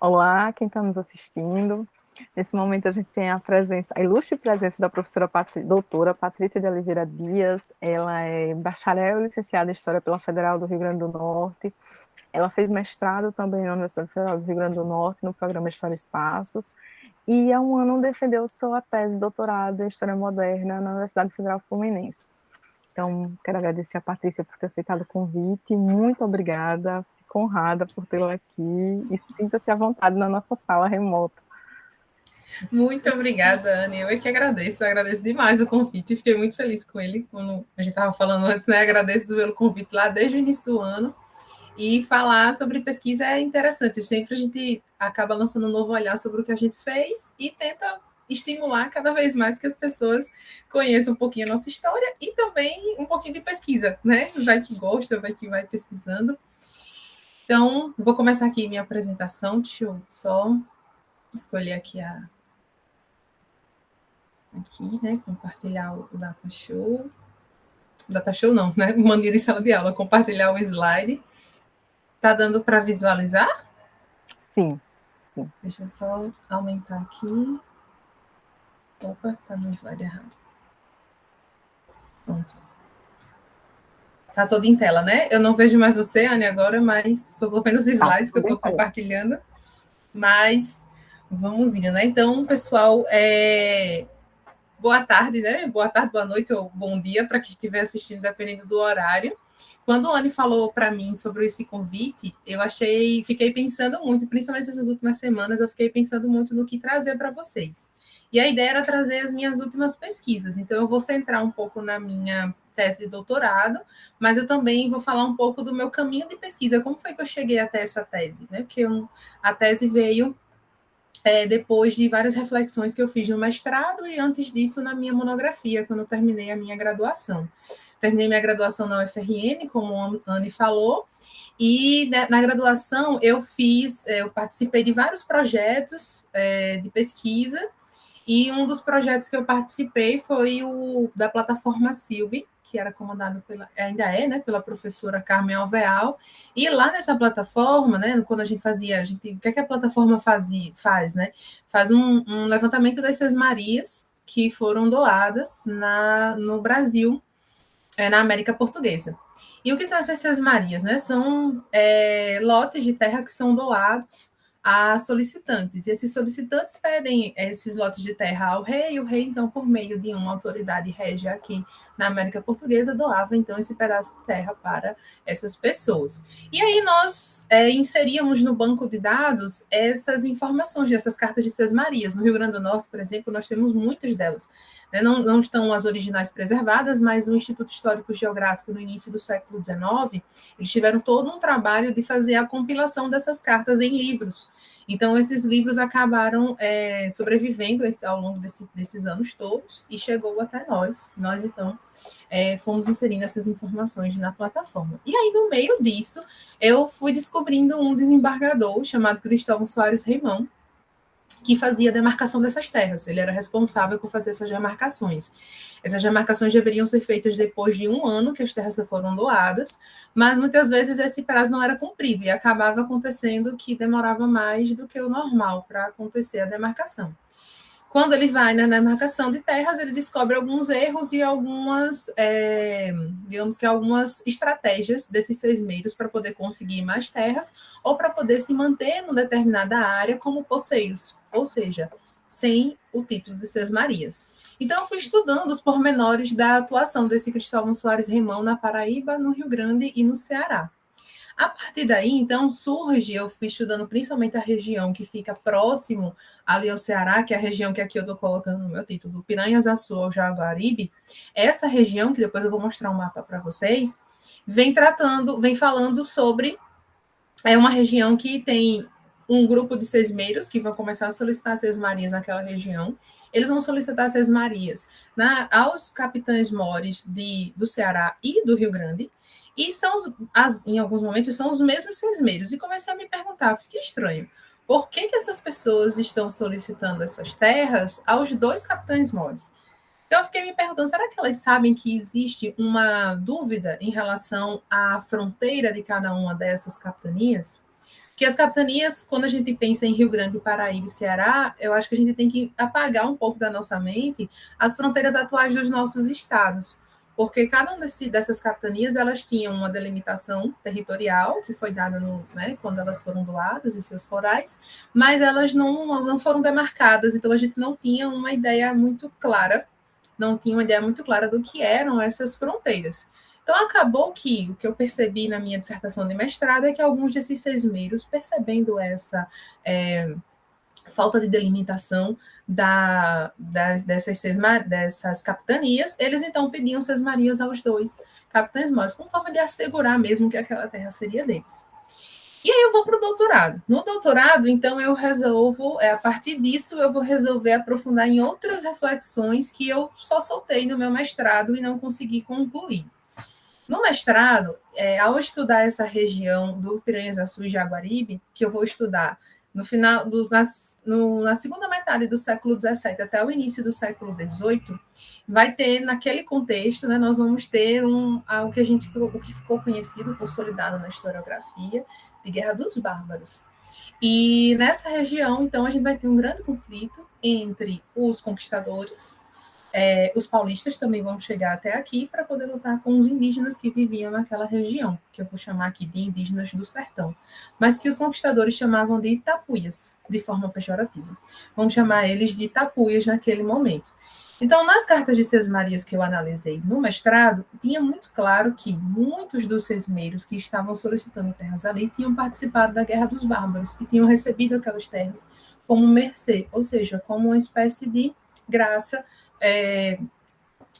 Olá, quem está nos assistindo. Nesse momento a gente tem a ilustre presença da professora doutora Patrícia de Oliveira Dias. Ela é bacharel e licenciada em História pela Federal do Rio Grande do Norte. Ela fez mestrado também na Universidade Federal do Rio Grande do Norte, no programa História e Espaços. E há um ano defendeu sua tese de doutorado em História Moderna na Universidade Federal Fluminense. Então, quero agradecer a Patrícia por ter aceitado o convite. Muito obrigada. Fico honrada por tê-la aqui e sinta-se à vontade na nossa sala remota. Muito obrigada, Anne. Eu é que agradeço demais o convite. Fiquei muito feliz com ele, como a gente estava falando antes, né? Agradeço pelo convite lá desde o início do ano. E falar sobre pesquisa é interessante. Sempre a gente acaba lançando um novo olhar sobre o que a gente fez e tenta estimular cada vez mais que as pessoas conheçam um pouquinho a nossa história e também um pouquinho de pesquisa, né? Vai que gosta, vai que vai pesquisando. Então, vou começar aqui minha apresentação. Deixa eu só escolher aqui, né? Compartilhar o Data Show. Data Show não, né? Mania de sala de aula, compartilhar o slide. Tá dando para visualizar? Sim, sim. Deixa eu só aumentar aqui. Opa, tá no slide errado. Pronto. Tá todo em tela, né? Eu não vejo mais você, Anne, agora, mas só tô vendo os Tá, slides que eu tudo em tô tela. compartilhando. Mas vamos indo, né? Então, pessoal, boa tarde, né? Boa tarde, boa noite ou bom dia para quem estiver assistindo, dependendo do horário. Quando o Anne falou para mim sobre esse convite, fiquei pensando muito, principalmente essas últimas semanas, eu fiquei pensando muito no que trazer para vocês. E a ideia era trazer as minhas últimas pesquisas. Então, eu vou centrar um pouco na minha tese de doutorado, mas eu também vou falar um pouco do meu caminho de pesquisa, como foi que eu cheguei até essa tese, né? Porque a tese veio depois de várias reflexões que eu fiz no mestrado e antes disso na minha monografia, quando eu terminei a minha graduação. Terminei minha graduação na UFRN, como a Anne falou, e na graduação eu participei de vários projetos de pesquisa, e um dos projetos que eu participei foi o da plataforma Silbi, que era comandado ainda é, né, pela professora Carmen Alvear. E lá nessa plataforma, né, quando o que é que a plataforma faz, né? Faz um levantamento das sesmarias que foram doadas no Brasil, na América Portuguesa. E o que são essas sesmarias, né? São lotes de terra que são doados a solicitantes. E esses solicitantes pedem esses lotes de terra ao rei, e o rei, então, por meio de uma autoridade régia aqui na América Portuguesa, doava, então, esse pedaço de terra para essas pessoas. E aí nós inseríamos no banco de dados essas informações dessas cartas de sesmarias. No Rio Grande do Norte, por exemplo, nós temos muitas delas. Não estão as originais preservadas, mas o Instituto Histórico Geográfico, no início do século XIX, eles tiveram todo um trabalho de fazer a compilação dessas cartas em livros. Então, esses livros acabaram sobrevivendo ao longo desses anos todos e chegou até nós. Nós, então, fomos inserindo essas informações na plataforma. E aí, no meio disso, eu fui descobrindo um desembargador chamado Cristóvão Soares Reimão, que fazia a demarcação dessas terras. Ele era responsável por fazer essas demarcações. Essas demarcações deveriam ser feitas depois de um ano que as terras foram doadas, mas muitas vezes esse prazo não era cumprido e acabava acontecendo que demorava mais do que o normal para acontecer a demarcação. Quando ele vai na demarcação de terras, ele descobre alguns erros e digamos que algumas estratégias desses sesmeiros para poder conseguir mais terras ou para poder se manter numa determinada área como poceiros, ou seja, sem o título de sesmarias. Então, eu fui estudando os pormenores da atuação desse Cristóvão Soares Reimão na Paraíba, no Rio Grande e no Ceará. A partir daí, então, eu fui estudando principalmente a região que fica próximo ali ao Ceará, que é a região que aqui eu estou colocando no meu título, do Piranhas-Açu ao Jaguaribe. Essa região, que depois eu vou mostrar um mapa para vocês, vem falando sobre uma região que tem um grupo de sesmeiros que vão começar a solicitar sesmarias naquela região. Eles vão solicitar sesmarias aos capitães-mores do Ceará e do Rio Grande, e em alguns momentos são os mesmos sesmeiros. E comecei a me perguntar, que estranho, por que essas pessoas estão solicitando essas terras aos dois capitães-mores? Então, eu fiquei me perguntando, será que elas sabem que existe uma dúvida em relação à fronteira de cada uma dessas capitanias? que as capitanias, quando a gente pensa em Rio Grande, Paraíba e Ceará, eu acho que a gente tem que apagar um pouco da nossa mente as fronteiras atuais dos nossos estados, porque cada uma dessas capitanias, elas tinham uma delimitação territorial, que foi dada quando elas foram doadas em seus forais, mas elas não foram demarcadas, então a gente não tinha uma ideia muito clara, do que eram essas fronteiras. Então, acabou que o que eu percebi na minha dissertação de mestrado é que alguns desses sesmeiros, percebendo essa falta de delimitação dessas capitanias, eles então pediam sesmarias aos dois capitães maiores, como forma de assegurar mesmo que aquela terra seria deles. E aí eu vou para o doutorado. No doutorado, então, eu resolvo, a partir disso, eu vou resolver aprofundar em outras reflexões que eu só soltei no meu mestrado e não consegui concluir. No mestrado, ao estudar essa região do Piranhas-Açu e Jaguaribe, que eu vou estudar no final na segunda metade do século XVII até o início do século XVIII, vai ter, naquele contexto, nós vamos ter o que ficou conhecido, consolidado na historiografia, de Guerra dos Bárbaros. E nessa região, então, a gente vai ter um grande conflito entre os conquistadores. Os paulistas também vão chegar até aqui para poder lutar com os indígenas que viviam naquela região, que eu vou chamar aqui de indígenas do sertão, mas que os conquistadores chamavam de tapuias, de forma pejorativa. Vamos chamar eles de tapuias naquele momento. Então, nas cartas de sesmarias que eu analisei no mestrado, tinha muito claro que muitos dos sesmeiros que estavam solicitando terras ali tinham participado da Guerra dos Bárbaros e tinham recebido aquelas terras como mercê, ou seja, como uma espécie de graça,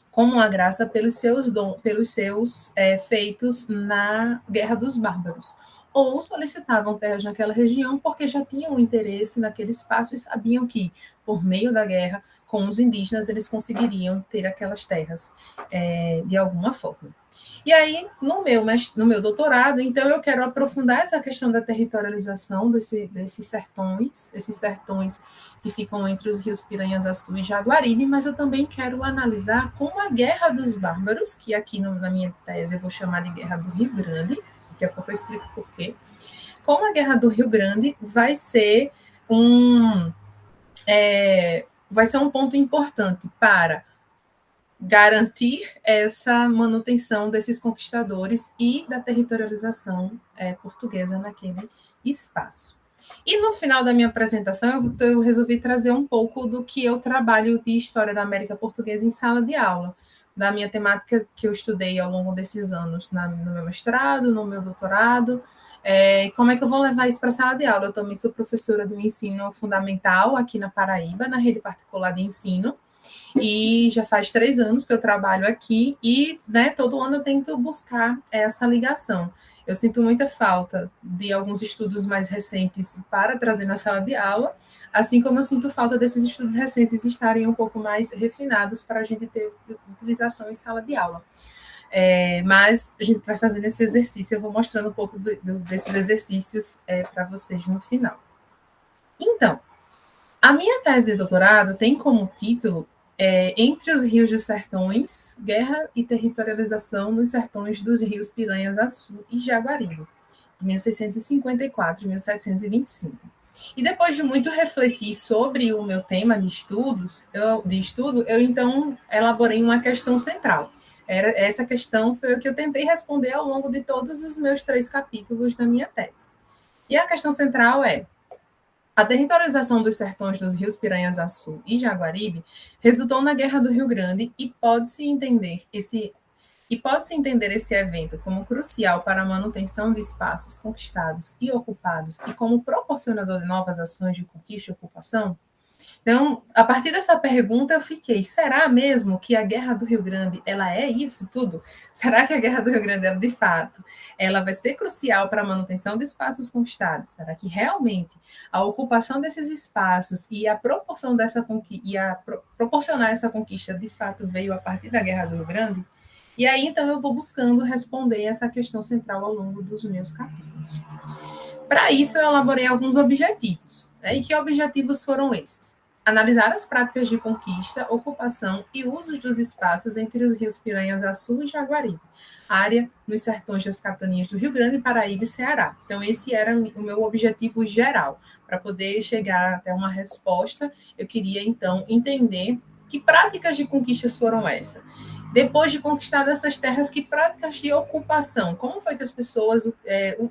como uma graça pelos seus feitos na Guerra dos Bárbaros. Ou solicitavam terras naquela região porque já tinham um interesse naquele espaço e sabiam que, por meio da guerra com os indígenas, eles conseguiriam ter aquelas terras de alguma forma. E aí, no meu doutorado, então, eu quero aprofundar essa questão da territorialização desses sertões, esses sertões que ficam entre os rios Piranhas-Açu e Jaguaribe, mas eu também quero analisar como a Guerra dos Bárbaros, que aqui na minha tese eu vou chamar de Guerra do Rio Grande, daqui a pouco eu explico por quê, como a Guerra do Rio Grande vai ser um ponto importante para garantir essa manutenção desses conquistadores e da territorialização portuguesa naquele espaço. E no final da minha apresentação, eu resolvi trazer um pouco do que eu trabalho de História da América Portuguesa em sala de aula, da minha temática que eu estudei ao longo desses anos no meu mestrado, no meu doutorado. Como é que eu vou levar isso para a sala de aula? Eu também sou professora do ensino fundamental aqui na Paraíba, na rede particular de ensino, e já faz 3 anos que eu trabalho aqui e todo ano eu tento buscar essa ligação. Eu sinto muita falta de alguns estudos mais recentes para trazer na sala de aula, assim como eu sinto falta desses estudos recentes estarem um pouco mais refinados para a gente ter utilização em sala de aula. Mas a gente vai fazendo esse exercício, eu vou mostrando um pouco desses exercícios para vocês no final. Então, a minha tese de doutorado tem como título Entre os Rios dos Sertões, Guerra e Territorialização nos Sertões dos Rios Piranhas-Açu e Jaguaribe, de 1654 e 1725. E depois de muito refletir sobre o meu tema de estudo, eu então elaborei uma questão central. Essa questão foi o que eu tentei responder ao longo de todos os meus 3 capítulos da minha tese. E a questão central é: a territorialização dos sertões dos rios Piranhas-Açu e Jaguaribe resultou na Guerra do Rio Grande e pode-se entender esse evento como crucial para a manutenção de espaços conquistados e ocupados e como proporcionador de novas ações de conquista e ocupação? Então, a partir dessa pergunta, eu fiquei: será mesmo que a Guerra do Rio Grande ela é isso tudo? Será que a Guerra do Rio Grande, ela, de fato, ela vai ser crucial para a manutenção de espaços conquistados? Será que realmente a ocupação desses espaços e a proporção proporcionar essa conquista, de fato, veio a partir da Guerra do Rio Grande? E aí, então, eu vou buscando responder essa questão central ao longo dos meus capítulos. Para isso, eu elaborei alguns objetivos. E que objetivos foram esses? Analisar as práticas de conquista, ocupação e usos dos espaços entre os rios Piranhas-Açu e Jaguaribe, área nos sertões das capitanias do Rio Grande, Paraíba e Ceará. Então, esse era o meu objetivo geral. Para poder chegar até uma resposta, eu queria, então, entender que práticas de conquistas foram essas. Depois de conquistar essas terras, que práticas de ocupação? Como foi que as pessoas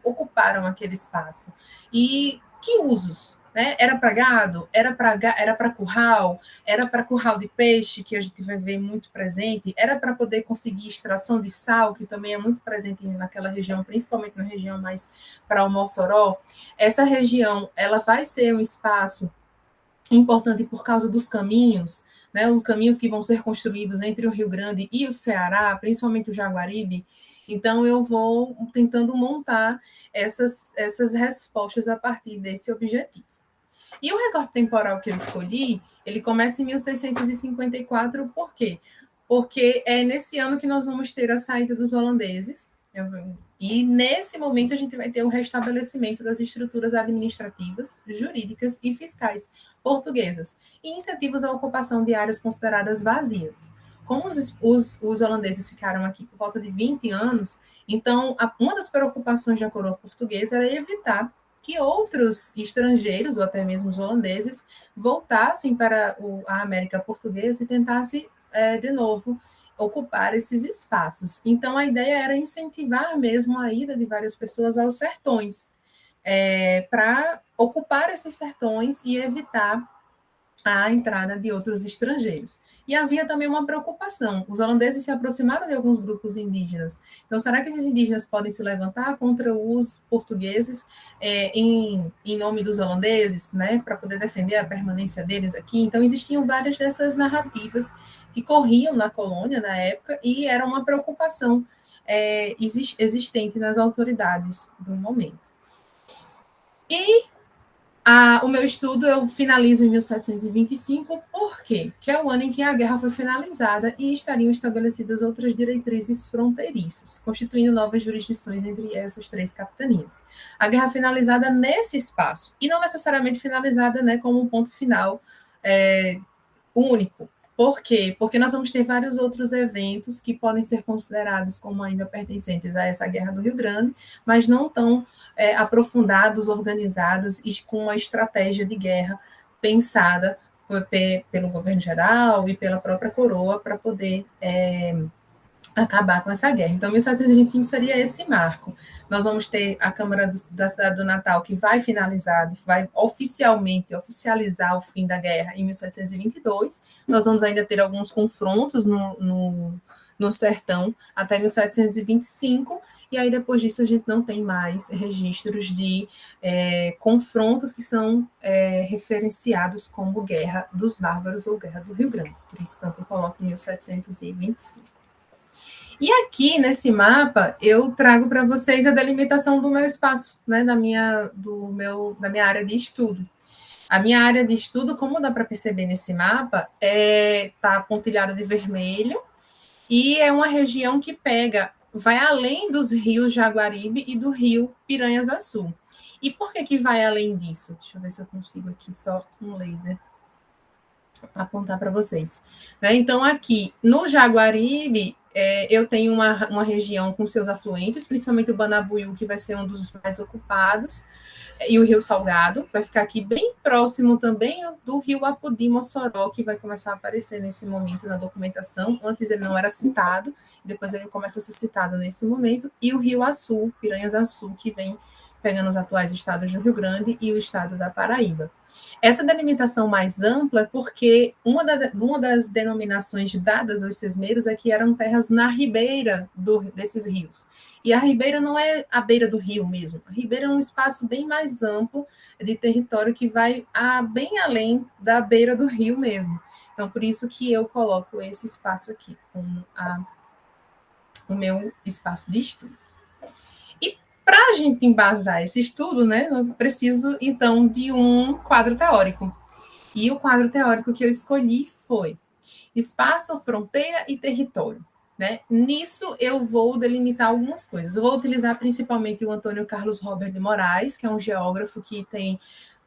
ocuparam aquele espaço? E que usos? Né? Era para gado? Era para curral? Era para curral de peixe, que a gente vai ver muito presente? Era para poder conseguir extração de sal, que também é muito presente naquela região, principalmente na região mais para o Mossoró? Essa região ela vai ser um espaço importante por causa dos caminhos, né, os caminhos que vão ser construídos entre o Rio Grande e o Ceará, principalmente o Jaguaribe. Então, eu vou tentando montar essas respostas a partir desse objetivo. E o recorte temporal que eu escolhi, ele começa em 1654, por quê? Porque é nesse ano que nós vamos ter a saída dos holandeses, e nesse momento a gente vai ter o restabelecimento das estruturas administrativas, jurídicas e fiscais portuguesas, e incentivos à ocupação de áreas consideradas vazias. Como os holandeses ficaram aqui por volta de 20 anos, então uma das preocupações da coroa portuguesa era evitar que outros estrangeiros, ou até mesmo os holandeses, voltassem para a América Portuguesa e tentassem, de novo, ocupar esses espaços. Então, a ideia era incentivar mesmo a ida de várias pessoas aos sertões, para ocupar esses sertões e evitar a entrada de outros estrangeiros. E havia também uma preocupação. Os holandeses se aproximaram de alguns grupos indígenas. Então, será que esses indígenas podem se levantar contra os portugueses em nome dos holandeses, né, para poder defender a permanência deles aqui? Então, existiam várias dessas narrativas que corriam na colônia na época e era uma preocupação existente nas autoridades do momento. E o meu estudo eu finalizo em 1725, por quê? Que é o ano em que a guerra foi finalizada e estariam estabelecidas outras diretrizes fronteiriças, constituindo novas jurisdições entre essas três capitanias. A guerra finalizada nesse espaço, e não necessariamente finalizada, né, como um ponto final único. Por quê? Porque nós vamos ter vários outros eventos que podem ser considerados como ainda pertencentes a essa Guerra do Rio Grande, mas não tão aprofundados, organizados e com uma estratégia de guerra pensada pelo governo geral e pela própria coroa para poder acabar com essa guerra. Então, 1725 seria esse marco. Nós vamos ter a Câmara da Cidade do Natal, que vai finalizar, vai oficializar o fim da guerra em 1722. Nós vamos ainda ter alguns confrontos no sertão até 1725, e aí depois disso a gente não tem mais registros de confrontos que são referenciados como Guerra dos Bárbaros ou Guerra do Rio Grande. Por isso, tanto eu coloco 1725. E aqui, nesse mapa, eu trago para vocês a delimitação do meu espaço, né, da minha área de estudo. A minha área de estudo, como dá para perceber nesse mapa, está pontilhada de vermelho, e é uma região que vai além dos rios Jaguaribe e do rio Piranhas-Açu. E por que vai além disso? Deixa eu ver se eu consigo aqui só com um laser apontar para vocês. Né? Então, aqui no Jaguaribe, eu tenho uma região com seus afluentes, principalmente o Banabuiú, que vai ser um dos mais ocupados, e o Rio Salgado, vai ficar aqui bem próximo também do Rio Apodi-Mossoró, que vai começar a aparecer nesse momento na documentação. Antes ele não era citado, depois ele começa a ser citado nesse momento, e o Rio Açu, Piranhas-Açu, que vem pegando os atuais estados do Rio Grande e o estado da Paraíba. Essa delimitação mais ampla é porque uma das denominações dadas aos sesmeiros é que eram terras na ribeira desses rios. E a ribeira não é a beira do rio mesmo. A ribeira é um espaço bem mais amplo de território que vai bem além da beira do rio mesmo. Então, por isso que eu coloco esse espaço aqui como o meu espaço de estudo. Para a gente embasar esse estudo, né, eu preciso, então, de um quadro teórico. E o quadro teórico que eu escolhi foi espaço, fronteira e território. Né? Nisso, eu vou delimitar algumas coisas. Eu vou utilizar principalmente o Antônio Carlos Robert de Moraes, que é um geógrafo que tem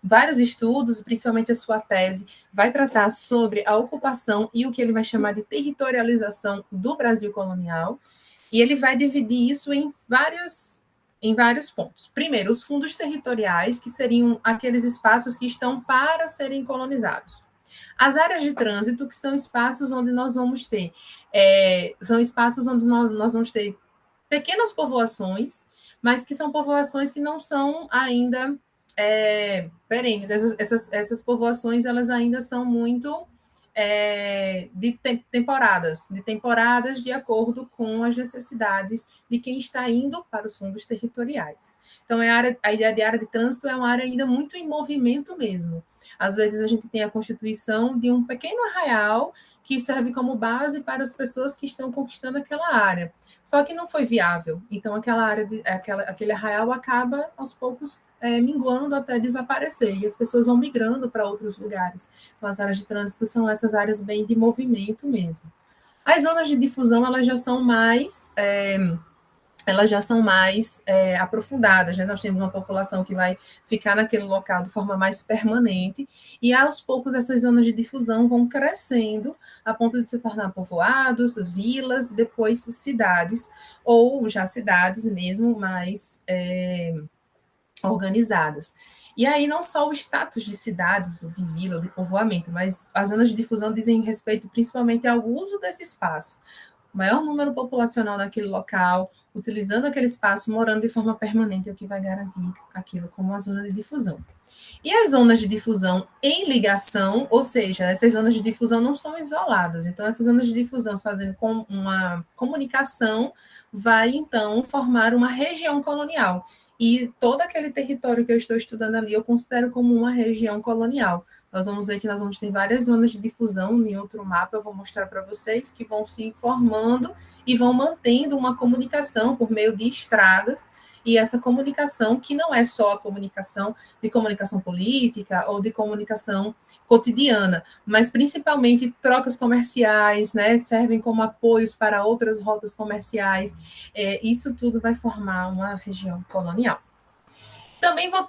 vários estudos, principalmente a sua tese, vai tratar sobre a ocupação e o que ele vai chamar de territorialização do Brasil colonial. E ele vai dividir isso em vários pontos. Primeiro, os fundos territoriais, que seriam aqueles espaços que estão para serem colonizados. As áreas de trânsito, que são espaços onde nós vamos ter, são espaços onde nós vamos ter pequenas povoações, mas que são povoações que não são ainda perenes. Essas povoações, elas ainda são muito de temporadas de acordo com as necessidades de quem está indo para os fundos territoriais. Então, a ideia de área de trânsito é uma área ainda muito em movimento mesmo. Às vezes, a gente tem a constituição de um pequeno arraial que serve como base para as pessoas que estão conquistando aquela área. Só que não foi viável. Então, aquele arraial acaba, aos poucos, minguando até desaparecer. E as pessoas vão migrando para outros lugares. Então, as áreas de trânsito são essas áreas bem de movimento mesmo. As zonas de difusão, elas já são mais aprofundadas, né? Nós temos uma população que vai ficar naquele local de forma mais permanente, e aos poucos essas zonas de difusão vão crescendo a ponto de se tornar povoados, vilas, depois cidades, ou já cidades mesmo mais organizadas. E aí não só o status de cidades, de vila, de povoamento, mas as zonas de difusão dizem respeito principalmente ao uso desse espaço. O maior número populacional naquele local, utilizando aquele espaço, morando de forma permanente, é o que vai garantir aquilo como uma zona de difusão. E as zonas de difusão em ligação, ou seja, essas zonas de difusão não são isoladas. Então, essas zonas de difusão fazendo com uma comunicação vai, então, formar uma região colonial. E todo aquele território que eu estou estudando ali, eu considero como uma região colonial. Nós vamos ver que nós vamos ter várias zonas de difusão. Em outro mapa eu vou mostrar para vocês, que vão se formando e vão mantendo uma comunicação por meio de estradas, e essa comunicação, que não é só a comunicação de comunicação política ou de comunicação cotidiana, mas principalmente trocas comerciais, né, servem como apoios para outras rotas comerciais. Isso tudo vai formar uma região colonial. Também vou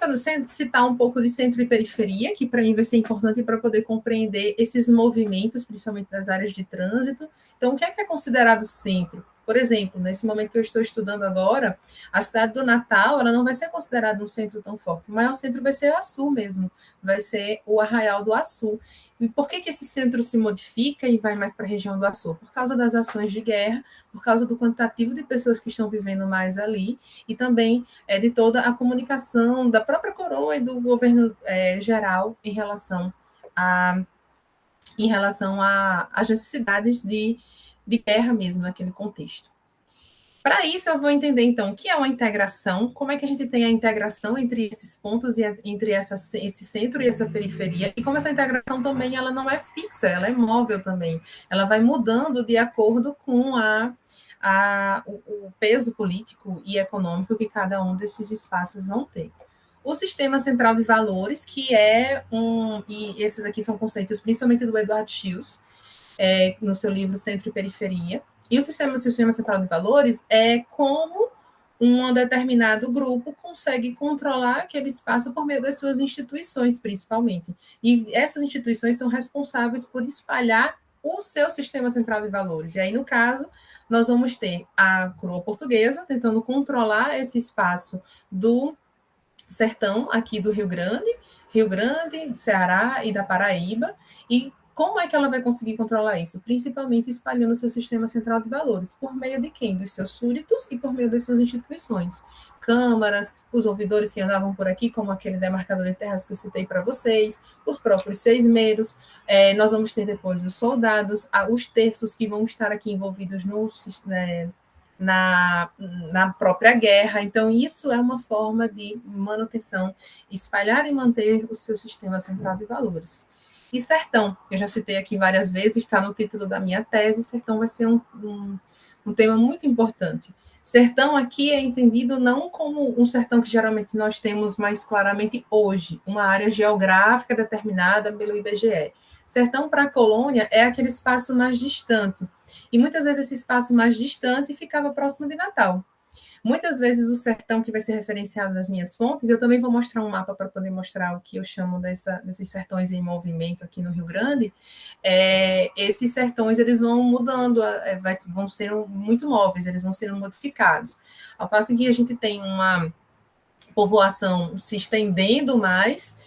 citar um pouco de centro e periferia, que para mim vai ser importante para poder compreender esses movimentos, principalmente nas áreas de trânsito. Então, o que é considerado centro? Por exemplo, nesse momento que eu estou estudando agora, a cidade do Natal, ela não vai ser considerada um centro tão forte. O maior centro vai ser o Açu mesmo, vai ser o Arraial do Açu. E por que esse centro se modifica e vai mais para a região do Açu? Por causa das ações de guerra, por causa do quantitativo de pessoas que estão vivendo mais ali, e também de toda a comunicação da própria coroa e do governo geral em relação às necessidades de guerra mesmo naquele contexto. Para isso, eu vou entender, então, o que é uma integração, como é que a gente tem a integração entre esses pontos, e entre esse centro e essa periferia, e como essa integração também ela não é fixa, ela é móvel também. Ela vai mudando de acordo com o peso político e econômico que cada um desses espaços vão ter. O sistema central de valores, que e esses aqui são conceitos principalmente do Eduardo Schills, no seu livro Centro e Periferia. E o sistema central de valores é como um determinado grupo consegue controlar aquele espaço por meio das suas instituições, principalmente. E essas instituições são responsáveis por espalhar o seu sistema central de valores. E aí, no caso, nós vamos ter a coroa portuguesa tentando controlar esse espaço do sertão aqui do Rio Grande, do Ceará e da Paraíba, e como é que ela vai conseguir controlar isso? Principalmente espalhando o seu sistema central de valores. Por meio de quem? Dos seus súditos e por meio das suas instituições. Câmaras, os ouvidores que andavam por aqui, como aquele demarcador de terras que eu citei para vocês, os próprios seismeiros, nós vamos ter depois os soldados, os terços que vão estar aqui envolvidos na própria guerra. Então, isso é uma forma de manutenção, espalhar e manter o seu sistema central de valores. E sertão, eu já citei aqui várias vezes, está no título da minha tese, sertão vai ser um tema muito importante. Sertão aqui é entendido não como um sertão que geralmente nós temos mais claramente hoje, uma área geográfica determinada pelo IBGE. Sertão para a colônia é aquele espaço mais distante. E muitas vezes esse espaço mais distante ficava próximo de Natal. Muitas vezes o sertão que vai ser referenciado nas minhas fontes, eu também vou mostrar um mapa para poder mostrar o que eu chamo desses sertões em movimento aqui no Rio Grande. Esses sertões eles vão mudando, vão sendo muito móveis, eles vão sendo modificados. Ao passo que a gente tem uma povoação se estendendo mais,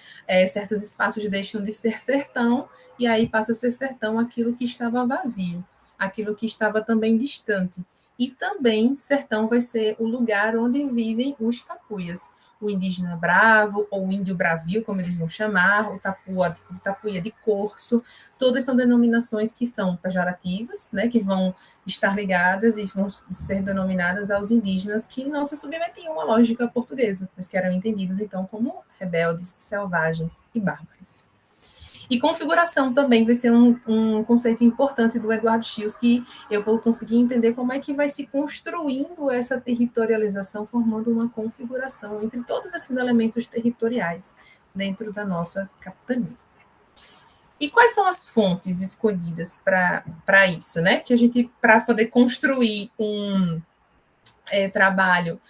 certos espaços deixam de ser sertão, e aí passa a ser sertão aquilo que estava vazio, aquilo que estava também distante. E também sertão vai ser o lugar onde vivem os tapuias. O indígena bravo, ou o índio bravio, como eles vão chamar, o tapuia de corso, todas são denominações que são pejorativas, né, que vão estar ligadas e vão ser denominadas aos indígenas que não se submetiam à lógica portuguesa, mas que eram entendidos, então, como rebeldes, selvagens e bárbaros. E configuração também vai ser um conceito importante do Eduardo Schios, que eu vou conseguir entender como é que vai se construindo essa territorialização, formando uma configuração entre todos esses elementos territoriais dentro da nossa capitania. E quais são as fontes escolhidas para isso, né? Que a gente, para poder construir um trabalho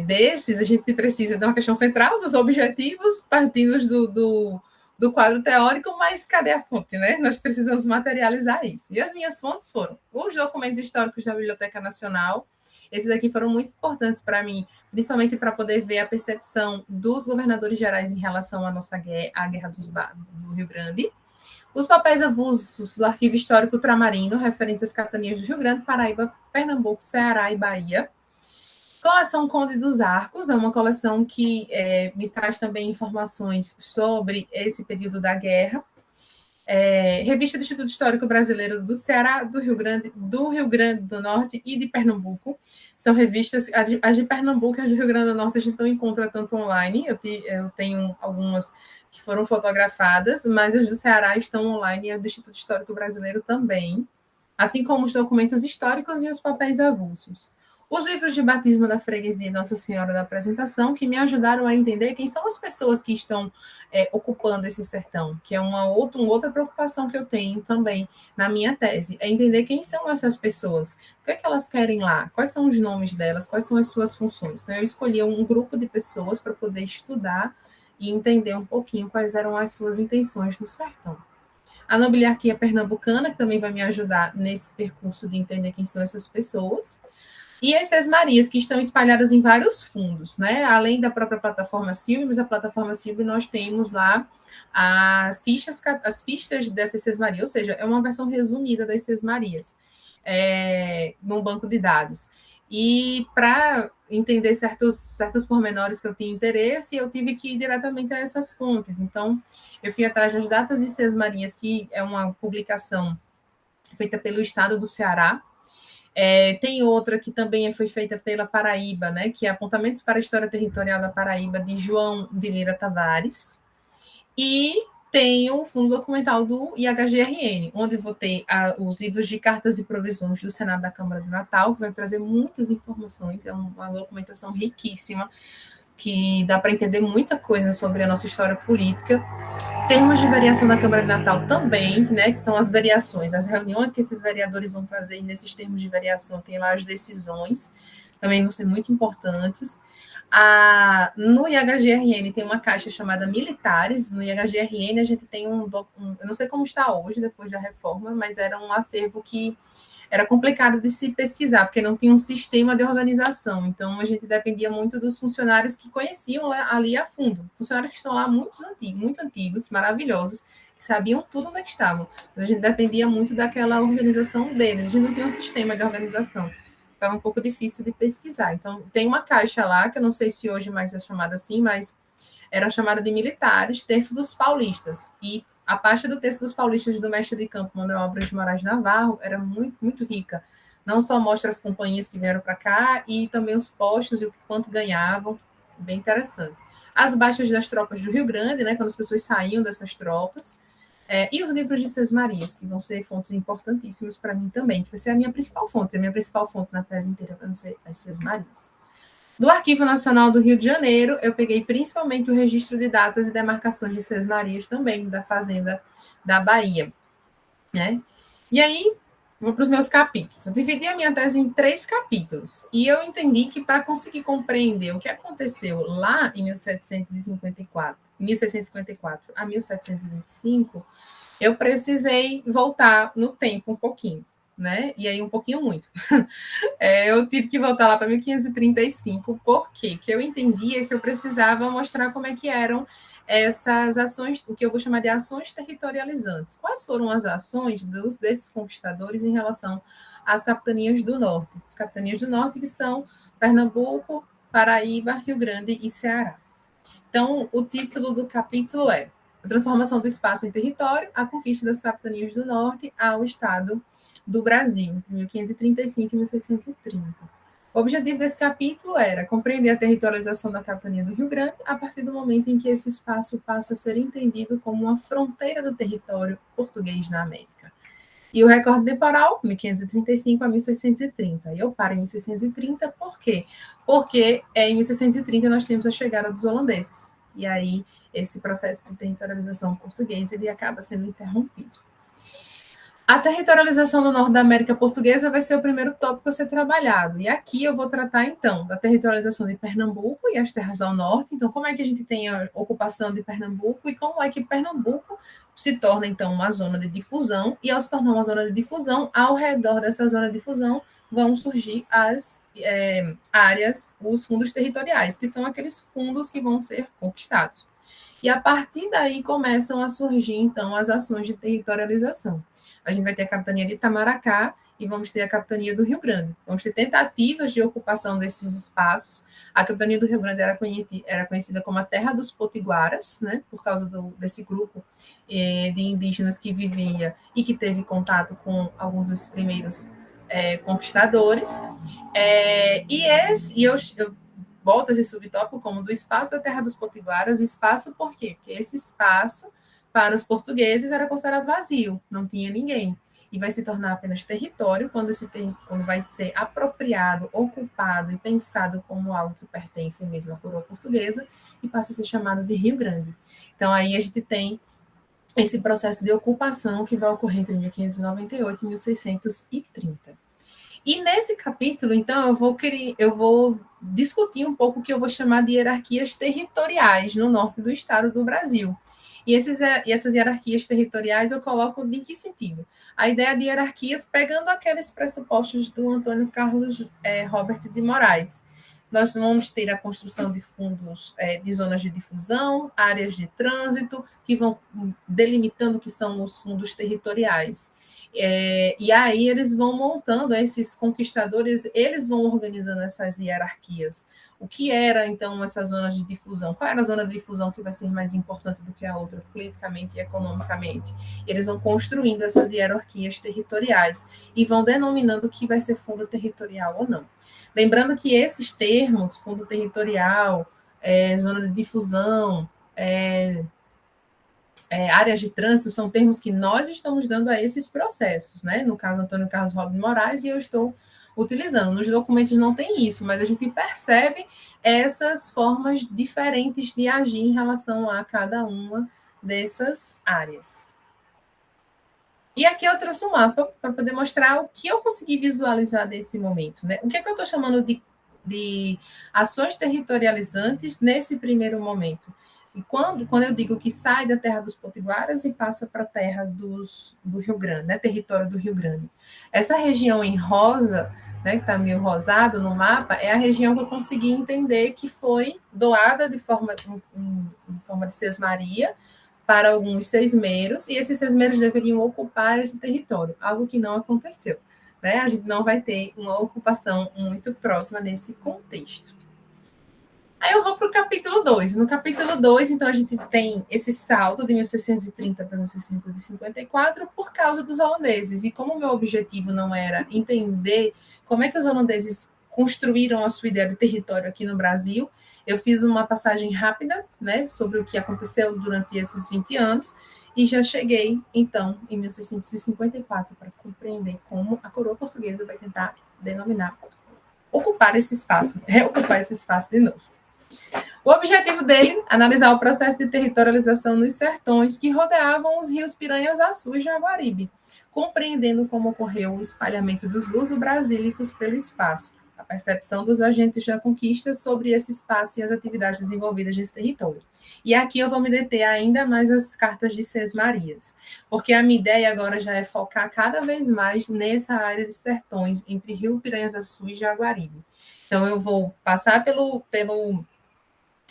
desses, a gente precisa de uma questão central dos objetivos, partindo do quadro teórico, mas cadê a fonte, né? Nós precisamos materializar isso. E as minhas fontes foram os documentos históricos da Biblioteca Nacional. Esses aqui foram muito importantes para mim, principalmente para poder ver a percepção dos governadores gerais em relação à nossa guerra, à Guerra do Rio Grande. Os papéis avulsos do Arquivo Histórico Ultramarino, referentes às capitanias do Rio Grande, Paraíba, Pernambuco, Ceará e Bahia. Coleção Conde dos Arcos, é uma coleção que me traz também informações sobre esse período da guerra. Revista do Instituto Histórico Brasileiro do Ceará, do Rio Grande do Norte e de Pernambuco. São revistas, as de Pernambuco e as do Rio Grande do Norte a gente não encontra tanto online, eu tenho algumas que foram fotografadas, mas as do Ceará estão online e as do Instituto Histórico Brasileiro também, assim como os documentos históricos e os papéis avulsos. Os livros de batismo da freguesia Nossa Senhora da Apresentação, que me ajudaram a entender quem são as pessoas que estão ocupando esse sertão, que é uma outra preocupação que eu tenho também na minha tese, é entender quem são essas pessoas, o que é que elas querem lá, quais são os nomes delas, quais são as suas funções. Então, eu escolhi um grupo de pessoas para poder estudar e entender um pouquinho quais eram as suas intenções no sertão. A nobiliarquia pernambucana, que também vai me ajudar nesse percurso de entender quem são essas pessoas. E as Sesmarias, que estão espalhadas em vários fundos, né? Além da própria plataforma Silvio, a plataforma Silvio, nós temos lá as fichas dessas Sesmarias, ou seja, é uma versão resumida das Sesmarias, num banco de dados. E para entender certos pormenores que eu tinha interesse, eu tive que ir diretamente a essas fontes. Então, eu fui atrás das datas de Sesmarias, que é uma publicação feita pelo Estado do Ceará. Tem outra que também foi feita pela Paraíba, né, que é Apontamentos para a História Territorial da Paraíba, de João de Lira Tavares. E tem o fundo documental do IHGRN, onde vou ter os livros de cartas e provisões do Senado da Câmara do Natal, que vai trazer muitas informações, é uma documentação riquíssima, que dá para entender muita coisa sobre a nossa história política. Termos de variação da Câmara de Natal também, né, que são as variações, as reuniões que esses vereadores vão fazer, e nesses termos de variação tem lá as decisões, também vão ser muito importantes. No IHGRN tem uma caixa chamada Militares, no IHGRN a gente tem eu não sei como está hoje, depois da reforma, mas era um acervo que era complicado de se pesquisar, porque não tinha um sistema de organização. Então, a gente dependia muito dos funcionários que conheciam ali a fundo. Funcionários que estão lá muito antigos, maravilhosos, que sabiam tudo onde estavam. Mas a gente dependia muito daquela organização deles. A gente não tinha um sistema de organização. Ficava um pouco difícil de pesquisar. Então, tem uma caixa lá, que eu não sei se hoje mais é chamada assim, mas era chamada de Militares, Terço dos Paulistas. E a pasta do Terço dos Paulistas do mestre de campo Manuel Álvares de Moraes Navarro era muito, muito rica. Não só mostra as companhias que vieram para cá, e também os postos e o quanto ganhavam. Bem interessante. As baixas das tropas do Rio Grande, né, quando as pessoas saíam dessas tropas. E os livros de Sesmarias, que vão ser fontes importantíssimas para mim também, que vai ser a minha principal fonte. A minha principal fonte na tese inteira vai ser as Sesmarias. Do Arquivo Nacional do Rio de Janeiro, eu peguei principalmente o registro de datas e demarcações de Sesmarias também, da Fazenda da Bahia. Né? E aí, Vou para os meus capítulos. Eu dividi a minha tese em 3 capítulos. E eu entendi que para conseguir compreender o que aconteceu lá em 1754 a 1725, eu precisei voltar no tempo um pouquinho, né? E aí um pouquinho muito. Eu tive que voltar lá para 1535, por quê? Porque eu entendia que eu precisava mostrar como é que eram essas ações, o que eu vou chamar de ações territorializantes. Quais foram as ações desses conquistadores em relação às capitanias do norte? As capitanias do norte que são Pernambuco, Paraíba, Rio Grande e Ceará. Então, o título do capítulo é A Transformação do Espaço em Território, a Conquista das Capitanias do Norte ao Estado do Brasil, entre 1535 e 1630. O objetivo desse capítulo era compreender a territorialização da capitania do Rio Grande a partir do momento em que esse espaço passa a ser entendido como uma fronteira do território português na América. E o recorde temporal, 1535 a 1630. E eu paro em 1630, por quê? Porque em 1630 nós temos a chegada dos holandeses. E aí esse processo de territorialização portuguesa ele acaba sendo interrompido. A territorialização do norte da América Portuguesa vai ser o primeiro tópico a ser trabalhado. E aqui eu vou tratar, então, da territorialização de Pernambuco e as terras ao norte. Então, como é que a gente tem a ocupação de Pernambuco e como é que Pernambuco se torna, então, uma zona de difusão. E, ao se tornar uma zona de difusão, ao redor dessa zona de difusão vão surgir as áreas, os fundos territoriais, que são aqueles fundos que vão ser conquistados. E, a partir daí, começam a surgir, então, as ações de territorialização. A gente vai ter a capitania de Itamaracá e vamos ter a capitania do Rio Grande. Vamos ter tentativas de ocupação desses espaços. A capitania do Rio Grande era conhecida como a Terra dos Potiguaras, né, por causa desse grupo de indígenas que vivia e que teve contato com alguns dos primeiros conquistadores. Eu boto esse subtópico como do espaço da Terra dos Potiguaras. Espaço por quê? Porque esse espaço para os portugueses era considerado vazio, não tinha ninguém. E vai se tornar apenas território quando vai ser apropriado, ocupado e pensado como algo que pertence mesmo à coroa portuguesa e passa a ser chamado de Rio Grande. Então, aí a gente tem esse processo de ocupação que vai ocorrer entre 1598 e 1630. E nesse capítulo, então, eu vou discutir um pouco o que eu vou chamar de hierarquias territoriais no norte do estado do Brasil. E essas hierarquias territoriais eu coloco de que sentido? A ideia de hierarquias pegando aqueles pressupostos do Antônio Carlos Robert de Moraes. Nós vamos ter a construção de fundos de zonas de difusão, áreas de trânsito, que vão delimitando o que são os fundos territoriais. E aí eles vão montando, esses conquistadores, eles vão organizando essas hierarquias. O que era, então, essa zona de difusão? Qual era a zona de difusão que vai ser mais importante do que a outra, politicamente e economicamente? Eles vão construindo essas hierarquias territoriais e vão denominando o que vai ser fundo territorial ou não. Lembrando que esses termos, fundo territorial, zona de difusão, áreas de trânsito, são termos que nós estamos dando a esses processos, né? No caso, Antônio Carlos Robin Moraes, e eu estou utilizando. Nos documentos não tem isso, mas a gente percebe essas formas diferentes de agir em relação a cada uma dessas áreas. E aqui eu trouxe um mapa para poder mostrar o que eu consegui visualizar desse momento, né? O que é que eu estou chamando de ações territorializantes nesse primeiro momento? E quando eu digo que sai da terra dos potiguaras e passa para a terra do Rio Grande, né, território do Rio Grande. Essa região em rosa, né, que está meio rosado no mapa, é a região que eu consegui entender que foi doada em forma de sesmaria para alguns sesmeiros, e esses sesmeiros deveriam ocupar esse território, algo que não aconteceu. Né? A gente não vai ter uma ocupação muito próxima nesse contexto. Aí eu vou para o capítulo 2. No capítulo 2, então, a gente tem esse salto de 1630 para 1654 por causa dos holandeses. E como o meu objetivo não era entender como é que os holandeses construíram a sua ideia de território aqui no Brasil, eu fiz uma passagem rápida, né, sobre o que aconteceu durante esses 20 anos e já cheguei, então, em 1654 para compreender como a coroa portuguesa vai tentar denominar, ocupar esse espaço, reocupar esse espaço de novo. O objetivo dele, analisar o processo de territorialização nos sertões que rodeavam os rios Piranhas-Açu e Jaguaribe, compreendendo como ocorreu o espalhamento dos luso-brasílicos pelo espaço, a percepção dos agentes da conquista sobre esse espaço e as atividades desenvolvidas nesse território. E aqui eu vou me deter ainda mais as cartas de Sesmarias, porque a minha ideia agora já é focar cada vez mais nessa área de sertões, entre Rio Piranhaçu e Jaguaribe. Então, eu vou passar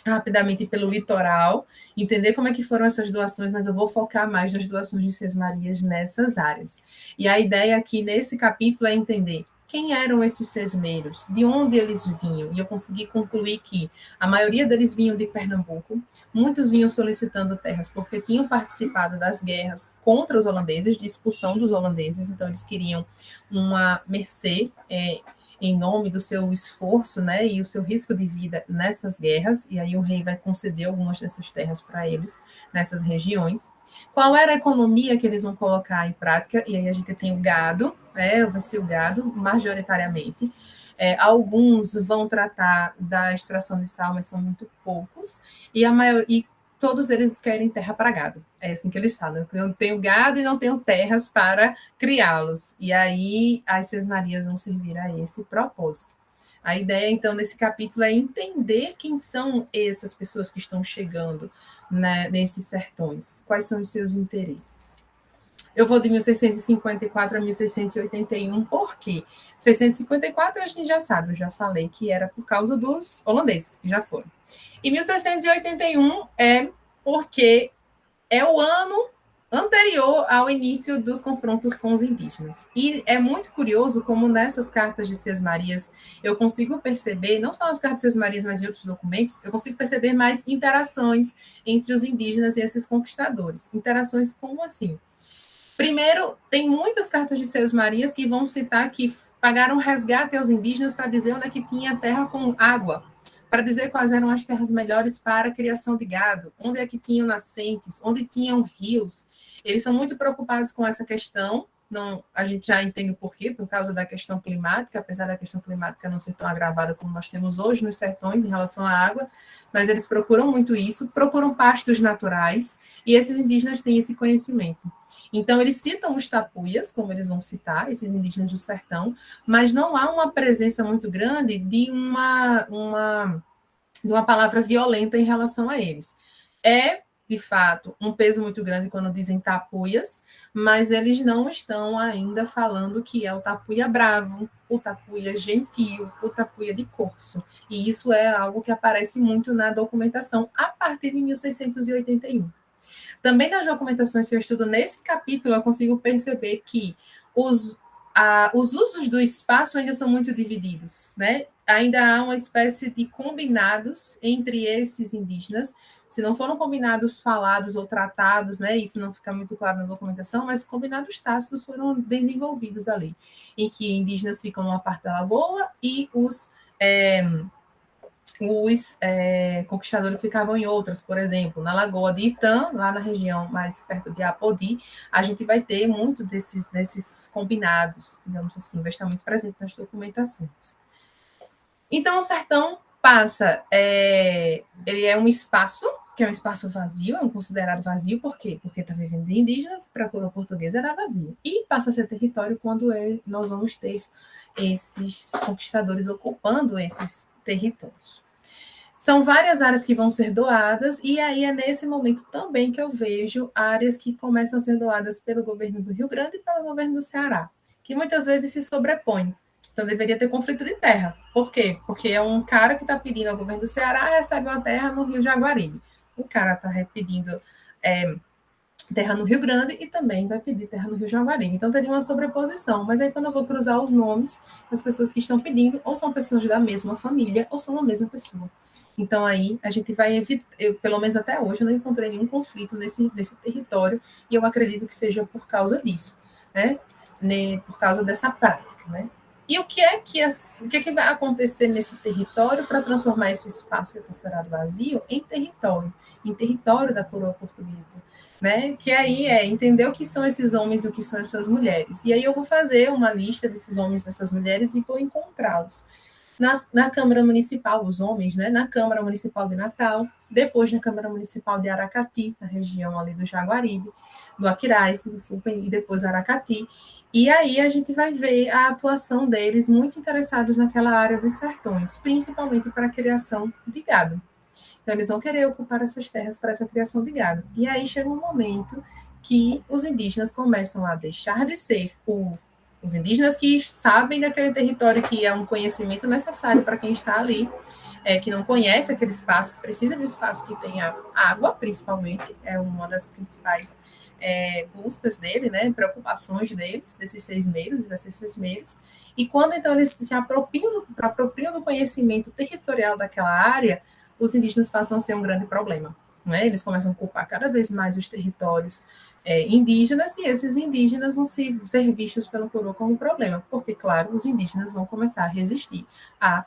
rapidamente pelo litoral, entender como é que foram essas doações, mas eu vou focar mais nas doações de Sesmarias nessas áreas. E a ideia aqui nesse capítulo é entender quem eram esses sesmeiros, de onde eles vinham, e eu consegui concluir que a maioria deles vinham de Pernambuco, muitos vinham solicitando terras porque tinham participado das guerras contra os holandeses, de expulsão dos holandeses, então eles queriam uma mercê, em nome do seu esforço, né, e o seu risco de vida nessas guerras, e aí o rei vai conceder algumas dessas terras para eles, nessas regiões. Qual era a economia que eles vão colocar em prática? E aí a gente tem o gado, vai ser o gado, majoritariamente. Alguns vão tratar da extração de sal, mas são muito poucos, e todos eles querem terra para gado. É assim que eles falam. Eu tenho gado e não tenho terras para criá-los. E aí as sesmarias vão servir a esse propósito. A ideia, então, nesse capítulo é entender quem são essas pessoas que estão chegando, né, nesses sertões. Quais são os seus interesses. Eu vou de 1654 a 1681, por quê? 654 a gente já sabe, eu já falei que era por causa dos holandeses, que já foram. E 1681 é porque é o ano anterior ao início dos confrontos com os indígenas. E é muito curioso como nessas cartas de Sesmarias eu consigo perceber, não só nas cartas de Sesmarias, mas em outros documentos, eu consigo perceber mais interações entre os indígenas e esses conquistadores. Interações como assim? Primeiro, tem muitas cartas de Sesmarias que vão citar que pagaram resgate aos indígenas para dizer onde é que tinha terra com água, para dizer quais eram as terras melhores para a criação de gado, onde é que tinham nascentes, onde tinham rios. Eles são muito preocupados com essa questão, não, a gente já entende o porquê, por causa da questão climática, apesar da questão climática não ser tão agravada como nós temos hoje nos sertões em relação à água, mas eles procuram muito isso, procuram pastos naturais, e esses indígenas têm esse conhecimento. Então, eles citam os tapuias, como eles vão citar, esses indígenas do sertão, mas não há uma presença muito grande de uma palavra violenta em relação a eles. É, de fato, um peso muito grande quando dizem tapuias, mas eles não estão ainda falando que é o tapuia bravo, o tapuia gentil, o tapuia de corso. E isso é algo que aparece muito na documentação a partir de 1681. Também nas documentações que eu estudo nesse capítulo, eu consigo perceber que os usos do espaço ainda são muito divididos, né? Ainda há uma espécie de combinados entre esses indígenas, se não foram combinados falados ou tratados, né? Isso não fica muito claro na documentação, mas combinados tácitos foram desenvolvidos ali, em que indígenas ficam numa parte da lagoa e os conquistadores ficavam em outras, por exemplo, na Lagoa de Itã, lá na região mais perto de Apodi, a gente vai ter muito desses combinados, digamos assim, vai estar muito presente nas documentações. Então, o sertão passa, ele é um espaço, que é um espaço vazio, é um considerado vazio, por quê? Porque está vivendo de indígenas, para a coroa portuguesa era vazio, e passa a ser território quando nós vamos ter esses conquistadores ocupando esses territórios. São várias áreas que vão ser doadas, e aí é nesse momento também que eu vejo áreas que começam a ser doadas pelo governo do Rio Grande e pelo governo do Ceará, que muitas vezes se sobrepõem. Então, deveria ter conflito de terra. Por quê? Porque é um cara que está pedindo ao governo do Ceará recebe uma terra no Rio Jaguaribe. O cara está pedindo terra no Rio Grande e também vai pedir terra no Rio Jaguaribe. Então, teria uma sobreposição. Mas aí, quando eu vou cruzar os nomes, as pessoas que estão pedindo ou são pessoas da mesma família ou são a mesma pessoa. Então, aí, a gente vai evitar, pelo menos até hoje, eu não encontrei nenhum conflito nesse território, e eu acredito que seja por causa disso, né? Por causa dessa prática, né? E o que é que vai acontecer nesse território para transformar esse espaço que é considerado vazio em território da coroa portuguesa, né? Que aí é entender o que são esses homens e o que são essas mulheres. E aí eu vou fazer uma lista desses homens e dessas mulheres e vou encontrá-los. na Câmara Municipal, os homens, né, na Câmara Municipal de Natal, depois na Câmara Municipal de Aracati, na região ali do Jaguaribe, do Aquiraz, e depois Aracati. E aí a gente vai ver a atuação deles muito interessados naquela área dos sertões, principalmente para a criação de gado. Então, eles vão querer ocupar essas terras para essa criação de gado. E aí chega um momento que os indígenas começam a deixar de ser os indígenas que sabem daquele território, que é um conhecimento necessário para quem está ali, que não conhece aquele espaço, que precisa de um espaço que tenha água, principalmente, é uma das principais buscas dele, né, preocupações deles, desses seis-meiros. E quando então eles se apropriam do conhecimento territorial daquela área, os indígenas passam a ser um grande problema. Né? Eles começam a ocupar cada vez mais os territórios indígenas, e esses indígenas vão ser vistos pela coroa como um problema, porque, claro, os indígenas vão começar a resistir à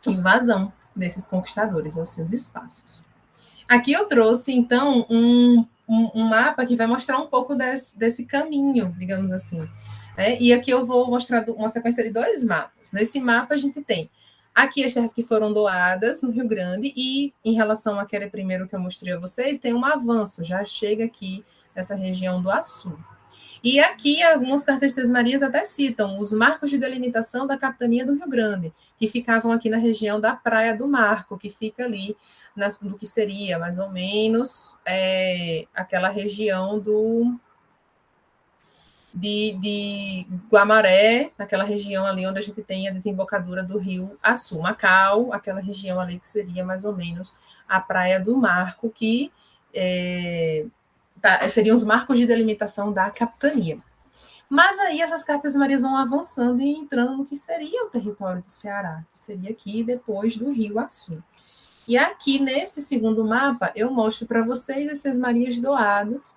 invasão desses conquistadores aos seus espaços. Aqui eu trouxe, então, um mapa que vai mostrar um pouco desse caminho, digamos assim. Né? E aqui eu vou mostrar uma sequência de 2 mapas. Nesse mapa a gente tem aqui as terras que foram doadas no Rio Grande, e em relação àquele primeiro que eu mostrei a vocês, tem um avanço, já chega aqui nessa região do Açu. E aqui algumas cartas de Três Marias até citam os marcos de delimitação da capitania do Rio Grande, que ficavam aqui na região da Praia do Marco, que fica ali do que seria mais ou menos aquela região de Guamaré, naquela região ali onde a gente tem a desembocadura do rio Açu, Macau, aquela região ali que seria mais ou menos a Praia do Marco, que seriam os marcos de delimitação da capitania. Mas aí essas cartas marias vão avançando e entrando no que seria o território do Ceará, que seria aqui depois do rio Açu. E aqui, nesse segundo mapa, eu mostro para vocês essas marias doadas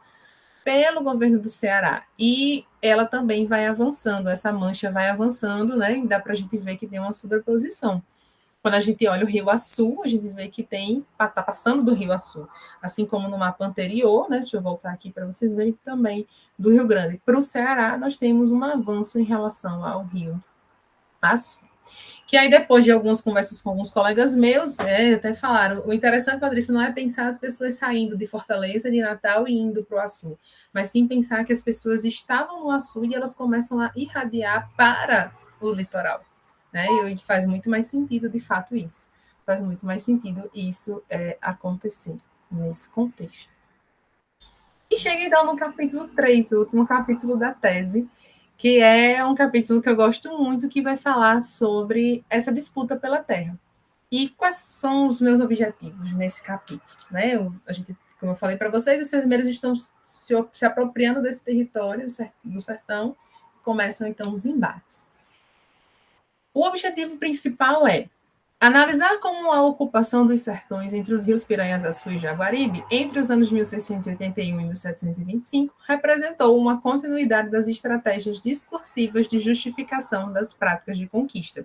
pelo governo do Ceará. E ela também vai avançando, essa mancha vai avançando, né? E dá para a gente ver que tem uma sobreposição. Quando a gente olha o Rio Açu, a gente vê que está passando do Rio Açu. Assim como no mapa anterior, né? Deixa eu voltar aqui para vocês verem que também do Rio Grande para o Ceará, nós temos um avanço em relação ao Rio Açu. Que aí, depois de algumas conversas com alguns colegas meus, até falaram, o interessante, Patrícia, não é pensar as pessoas saindo de Fortaleza, de Natal e indo para o Açu, mas sim pensar que as pessoas estavam no Açu e elas começam a irradiar para o litoral. Né? E faz muito mais sentido, de fato, isso. Faz muito mais sentido isso acontecer nesse contexto. E chega, então, no capítulo 3, o último capítulo da tese, que é um capítulo que eu gosto muito, que vai falar sobre essa disputa pela terra. E quais são os meus objetivos nesse capítulo? Né? A gente, como eu falei para vocês, os sesmeiros estão se apropriando desse território do sertão, começam então os embates. O objetivo principal é analisar como a ocupação dos sertões entre os rios Piranhas, Açu e Jaguaribe, entre os anos 1681 e 1725, representou uma continuidade das estratégias discursivas de justificação das práticas de conquista,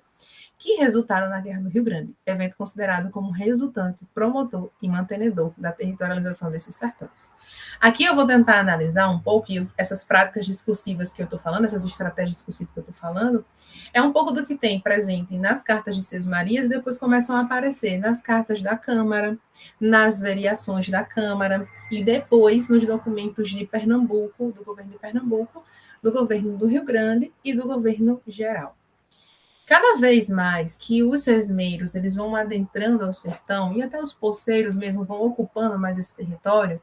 que resultaram na Guerra do Rio Grande, evento considerado como resultante, promotor e mantenedor da territorialização desses sertões. Aqui eu vou tentar analisar um pouco, e essas práticas discursivas que eu estou falando, essas estratégias discursivas que eu estou falando, é um pouco do que tem presente nas cartas de Sesmarias e depois começam a aparecer nas cartas da Câmara, nas variações da Câmara e depois nos documentos de Pernambuco, do governo de Pernambuco, do governo do Rio Grande e do governo geral. Cada vez mais que os sesmeiros eles vão adentrando ao sertão, e até os poceiros mesmo vão ocupando mais esse território,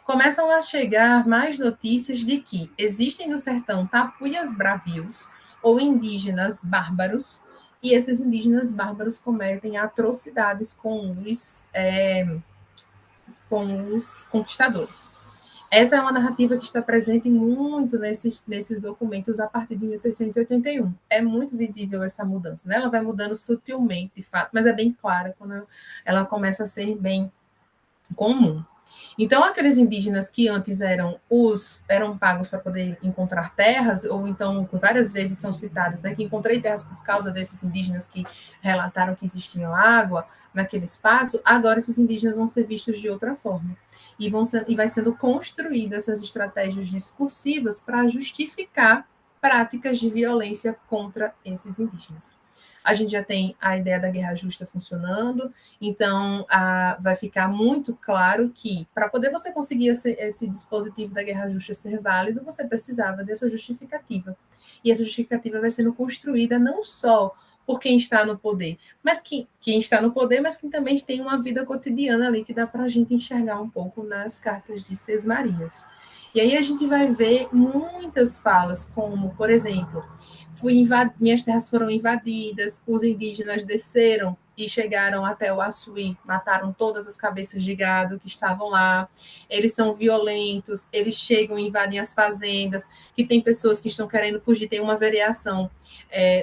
começam a chegar mais notícias de que existem no sertão tapuias bravios, ou indígenas bárbaros, e esses indígenas bárbaros cometem atrocidades com os conquistadores. Essa é uma narrativa que está presente muito nesses documentos a partir de 1681. É muito visível essa mudança, né? Ela vai mudando sutilmente, de fato, mas é bem clara quando ela começa a ser bem comum. Então, aqueles indígenas que antes eram pagos para poder encontrar terras, ou então várias vezes são citados, né, que encontrei terras por causa desses indígenas que relataram que existia água naquele espaço, agora esses indígenas vão ser vistos de outra forma. E vai sendo construídas essas estratégias discursivas para justificar práticas de violência contra esses indígenas. A gente já tem a ideia da guerra justa funcionando, então vai ficar muito claro que, para poder você conseguir esse dispositivo da guerra justa ser válido, você precisava dessa justificativa. E essa justificativa vai sendo construída não só por quem está no poder, mas quem está no poder, mas quem também tem uma vida cotidiana ali que dá para a gente enxergar um pouco nas cartas de Sesmarias. E aí a gente vai ver muitas falas, como, por exemplo, minhas terras foram invadidas, os indígenas desceram e chegaram até o Açuí, mataram todas as cabeças de gado que estavam lá, eles são violentos, eles chegam e invadem as fazendas, que tem pessoas que estão querendo fugir, tem uma vereação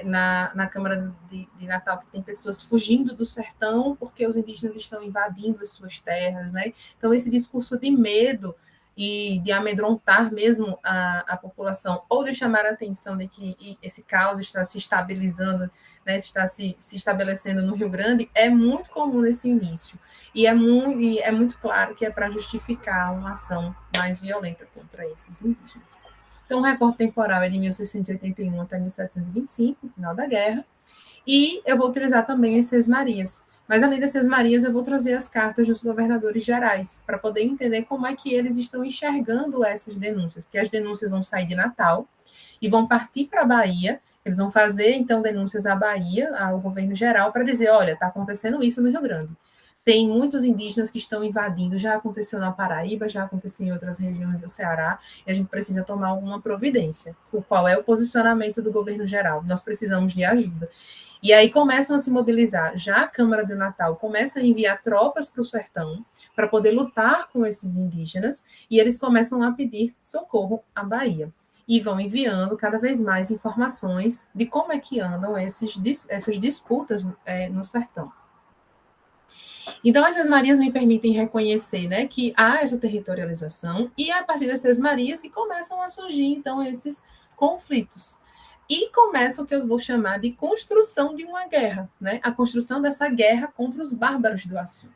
na Câmara de Natal que tem pessoas fugindo do sertão porque os indígenas estão invadindo as suas terras, né? Então esse discurso de medo e de amedrontar mesmo a população, ou de chamar a atenção de que esse caos está se estabilizando, né, está se estabelecendo no Rio Grande, é muito comum nesse início. E é muito claro que é para justificar uma ação mais violenta contra esses indígenas. Então, o recorte temporal é de 1681 até 1725, final da guerra, e eu vou utilizar também as Sesmarias. Mas, além das Sesmarias, eu vou trazer as cartas dos governadores gerais, para poder entender como é que eles estão enxergando essas denúncias, porque as denúncias vão sair de Natal e vão partir para a Bahia, eles vão fazer, então, denúncias à Bahia, ao governo geral, para dizer, olha, está acontecendo isso no Rio Grande. Tem muitos indígenas que estão invadindo, já aconteceu na Paraíba, já aconteceu em outras regiões do Ceará, e a gente precisa tomar alguma providência. Qual é o posicionamento do governo geral? Nós precisamos de ajuda. E aí começam a se mobilizar. Já a Câmara de Natal começa a enviar tropas para o sertão para poder lutar com esses indígenas, e eles começam a pedir socorro à Bahia. E vão enviando cada vez mais informações de como é que andam essas disputas no sertão. Então, essas Marias me permitem reconhecer, né, que há essa territorialização, e é a partir dessas Marias que começam a surgir, então, esses conflitos. E começa o que eu vou chamar de construção de uma guerra, né? A construção dessa guerra contra os bárbaros do Açu.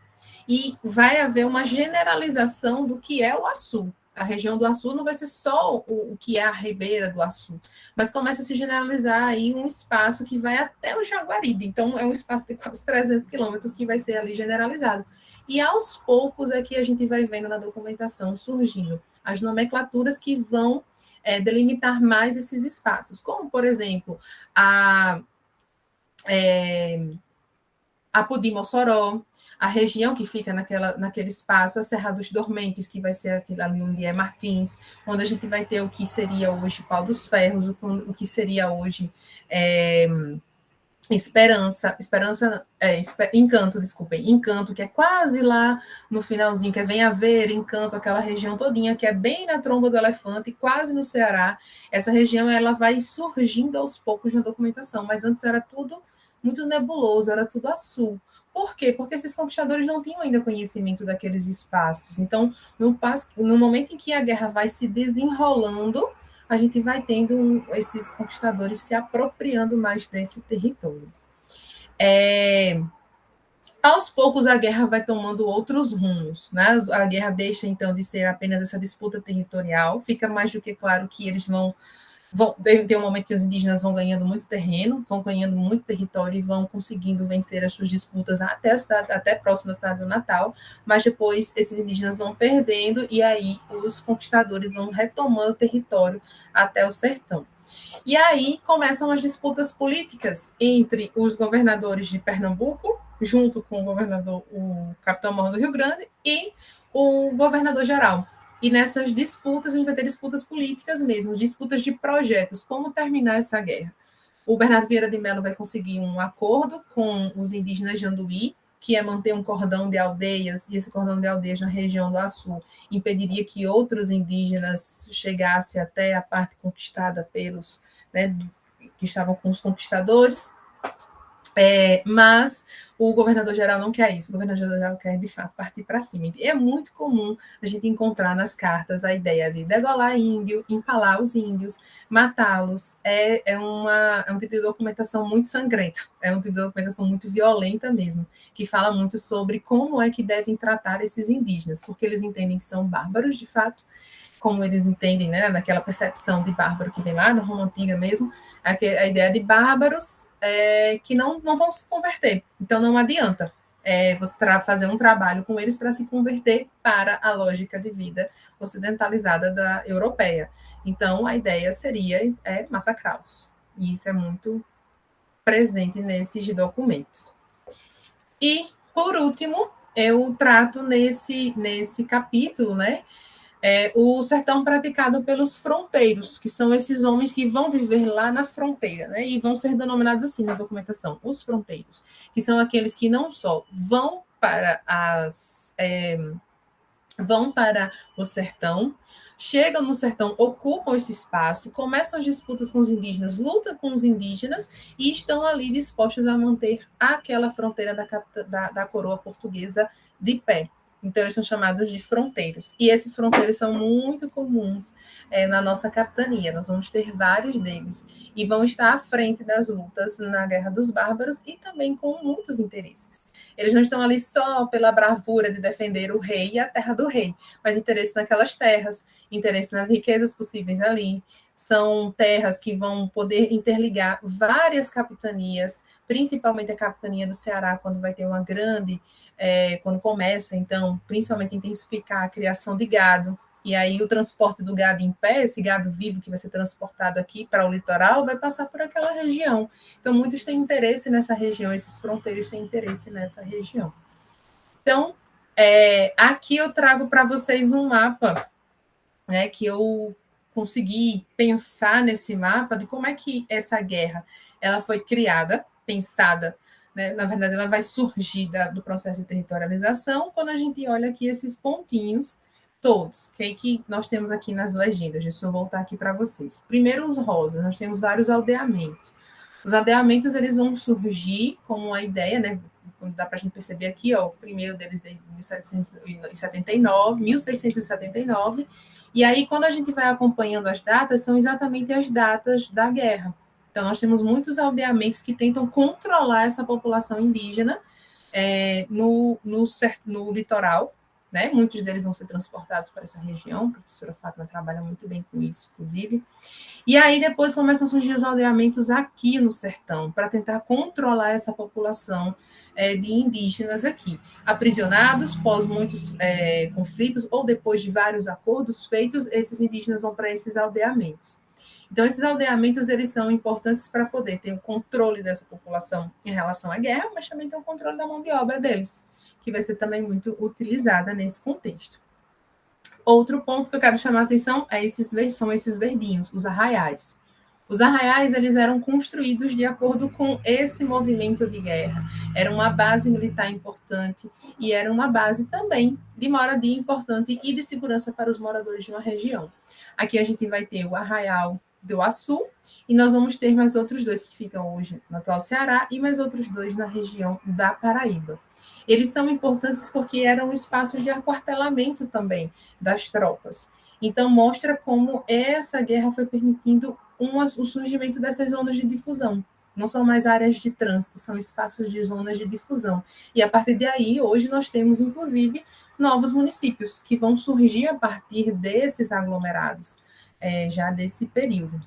E vai haver uma generalização do que é o Açu. A região do Açu não vai ser só o que é a ribeira do Açu, mas começa a se generalizar aí um espaço que vai até o Jaguaribe. Então, é um espaço de quase 300 quilômetros que vai ser ali generalizado. E aos poucos é que a gente vai vendo na documentação surgindo as nomenclaturas que vão delimitar mais esses espaços, como, por exemplo, a Pudim-Mossoró, a região que fica naquele espaço, a Serra dos Dormentes, que vai ser aquele ali onde é Martins, onde a gente vai ter o que seria hoje Pau dos Ferros, o que seria hoje Encanto, que é quase lá no finalzinho, que é Vem a Ver, Encanto, aquela região todinha, que é bem na tromba do elefante, quase no Ceará. Essa região, ela vai surgindo aos poucos na documentação, mas antes era tudo muito nebuloso, era tudo a sul. Por quê? Porque esses conquistadores não tinham ainda conhecimento daqueles espaços. Então, no momento em que a guerra vai se desenrolando, a gente vai tendo esses conquistadores se apropriando mais desse território. Aos poucos, a guerra vai tomando outros rumos, né? A guerra deixa, então, de ser apenas essa disputa territorial, fica mais do que claro que eles vão ter um momento que os indígenas vão ganhando muito terreno, vão ganhando muito território e vão conseguindo vencer as suas disputas até próximo da cidade do Natal, mas depois esses indígenas vão perdendo e aí os conquistadores vão retomando o território até o sertão. E aí começam as disputas políticas entre os governadores de Pernambuco, junto com o capitão-mor do Rio Grande, e o governador geral. E nessas disputas, a gente vai ter disputas políticas mesmo, disputas de projetos, como terminar essa guerra. O Bernardo Vieira de Mello vai conseguir um acordo com os indígenas de Anduí, que é manter um cordão de aldeias, e esse cordão de aldeias na região do Açu impediria que outros indígenas chegassem até a parte conquistada pelos, né, que estavam com os conquistadores. Mas o governador-geral não quer isso, o governador-geral quer, de fato, partir para cima. E é muito comum a gente encontrar nas cartas a ideia de degolar índio, empalar os índios, matá-los. É um tipo de documentação muito sangrenta, é um tipo de documentação muito violenta mesmo, que fala muito sobre como é que devem tratar esses indígenas, porque eles entendem que são bárbaros, de fato, como eles entendem, né, naquela percepção de bárbaro que vem lá na Roma Antiga mesmo, a ideia de bárbaros que não vão se converter. Então, não adianta você fazer um trabalho com eles para se converter para a lógica de vida ocidentalizada da europeia. Então, a ideia seria massacrá-los. E isso é muito presente nesses documentos. E, por último, eu trato nesse capítulo, né, o sertão praticado pelos fronteiros, que são esses homens que vão viver lá na fronteira, né, e vão ser denominados assim na documentação, os fronteiros, que são aqueles que não só vão para o sertão, chegam no sertão, ocupam esse espaço, começam as disputas com os indígenas, lutam com os indígenas e estão ali dispostos a manter aquela fronteira da coroa portuguesa de pé. Então, eles são chamados de fronteiros. E esses fronteiros são muito comuns na nossa capitania. Nós vamos ter vários deles. E vão estar à frente das lutas na Guerra dos Bárbaros e também com muitos interesses. Eles não estão ali só pela bravura de defender o rei e a terra do rei, mas interesse naquelas terras, interesse nas riquezas possíveis ali. São terras que vão poder interligar várias capitanias, principalmente a capitania do Ceará, quando vai ter uma grande quando começa, então, principalmente intensificar a criação de gado, e aí o transporte do gado em pé, esse gado vivo que vai ser transportado aqui para o litoral, vai passar por aquela região. Então, muitos têm interesse nessa região, esses fronteiros têm interesse nessa região. Então, aqui eu trago para vocês um mapa, né, que eu consegui pensar nesse mapa de como é que essa guerra ela foi criada, pensada, né? Na verdade, ela vai surgir do processo de territorialização quando a gente olha aqui esses pontinhos todos, que nós temos aqui nas legendas. Deixa eu voltar aqui para vocês. Primeiro, os rosas, nós temos vários aldeamentos. Os aldeamentos eles vão surgir como uma ideia, né? Dá para a gente perceber aqui, ó, o primeiro deles de 1679, e aí, quando a gente vai acompanhando as datas, são exatamente as datas da guerra. Então, nós temos muitos aldeamentos que tentam controlar essa população indígena no litoral, né? Muitos deles vão ser transportados para essa região, a professora Fátima trabalha muito bem com isso, inclusive. E aí, depois começam a surgir os aldeamentos aqui no sertão, para tentar controlar essa população de indígenas aqui, aprisionados pós muitos conflitos ou depois de vários acordos feitos, esses indígenas vão para esses aldeamentos. Então, esses aldeamentos eles são importantes para poder ter o controle dessa população em relação à guerra, mas também ter o controle da mão de obra deles, que vai ser também muito utilizada nesse contexto. Outro ponto que eu quero chamar a atenção são esses verbinhos, os arraiais. Os arraiais eles eram construídos de acordo com esse movimento de guerra. Era uma base militar importante e era uma base também de moradia importante e de segurança para os moradores de uma região. Aqui a gente vai ter o arraial do Açu, e nós vamos ter mais outros dois que ficam hoje no atual Ceará e mais outros dois na região da Paraíba. Eles são importantes porque eram espaços de aquartelamento também das tropas. Então, mostra como essa guerra foi permitindo o surgimento dessas zonas de difusão. Não são mais áreas de trânsito, são espaços de zonas de difusão. E a partir daí, hoje nós temos, inclusive, novos municípios que vão surgir a partir desses aglomerados, já desse período.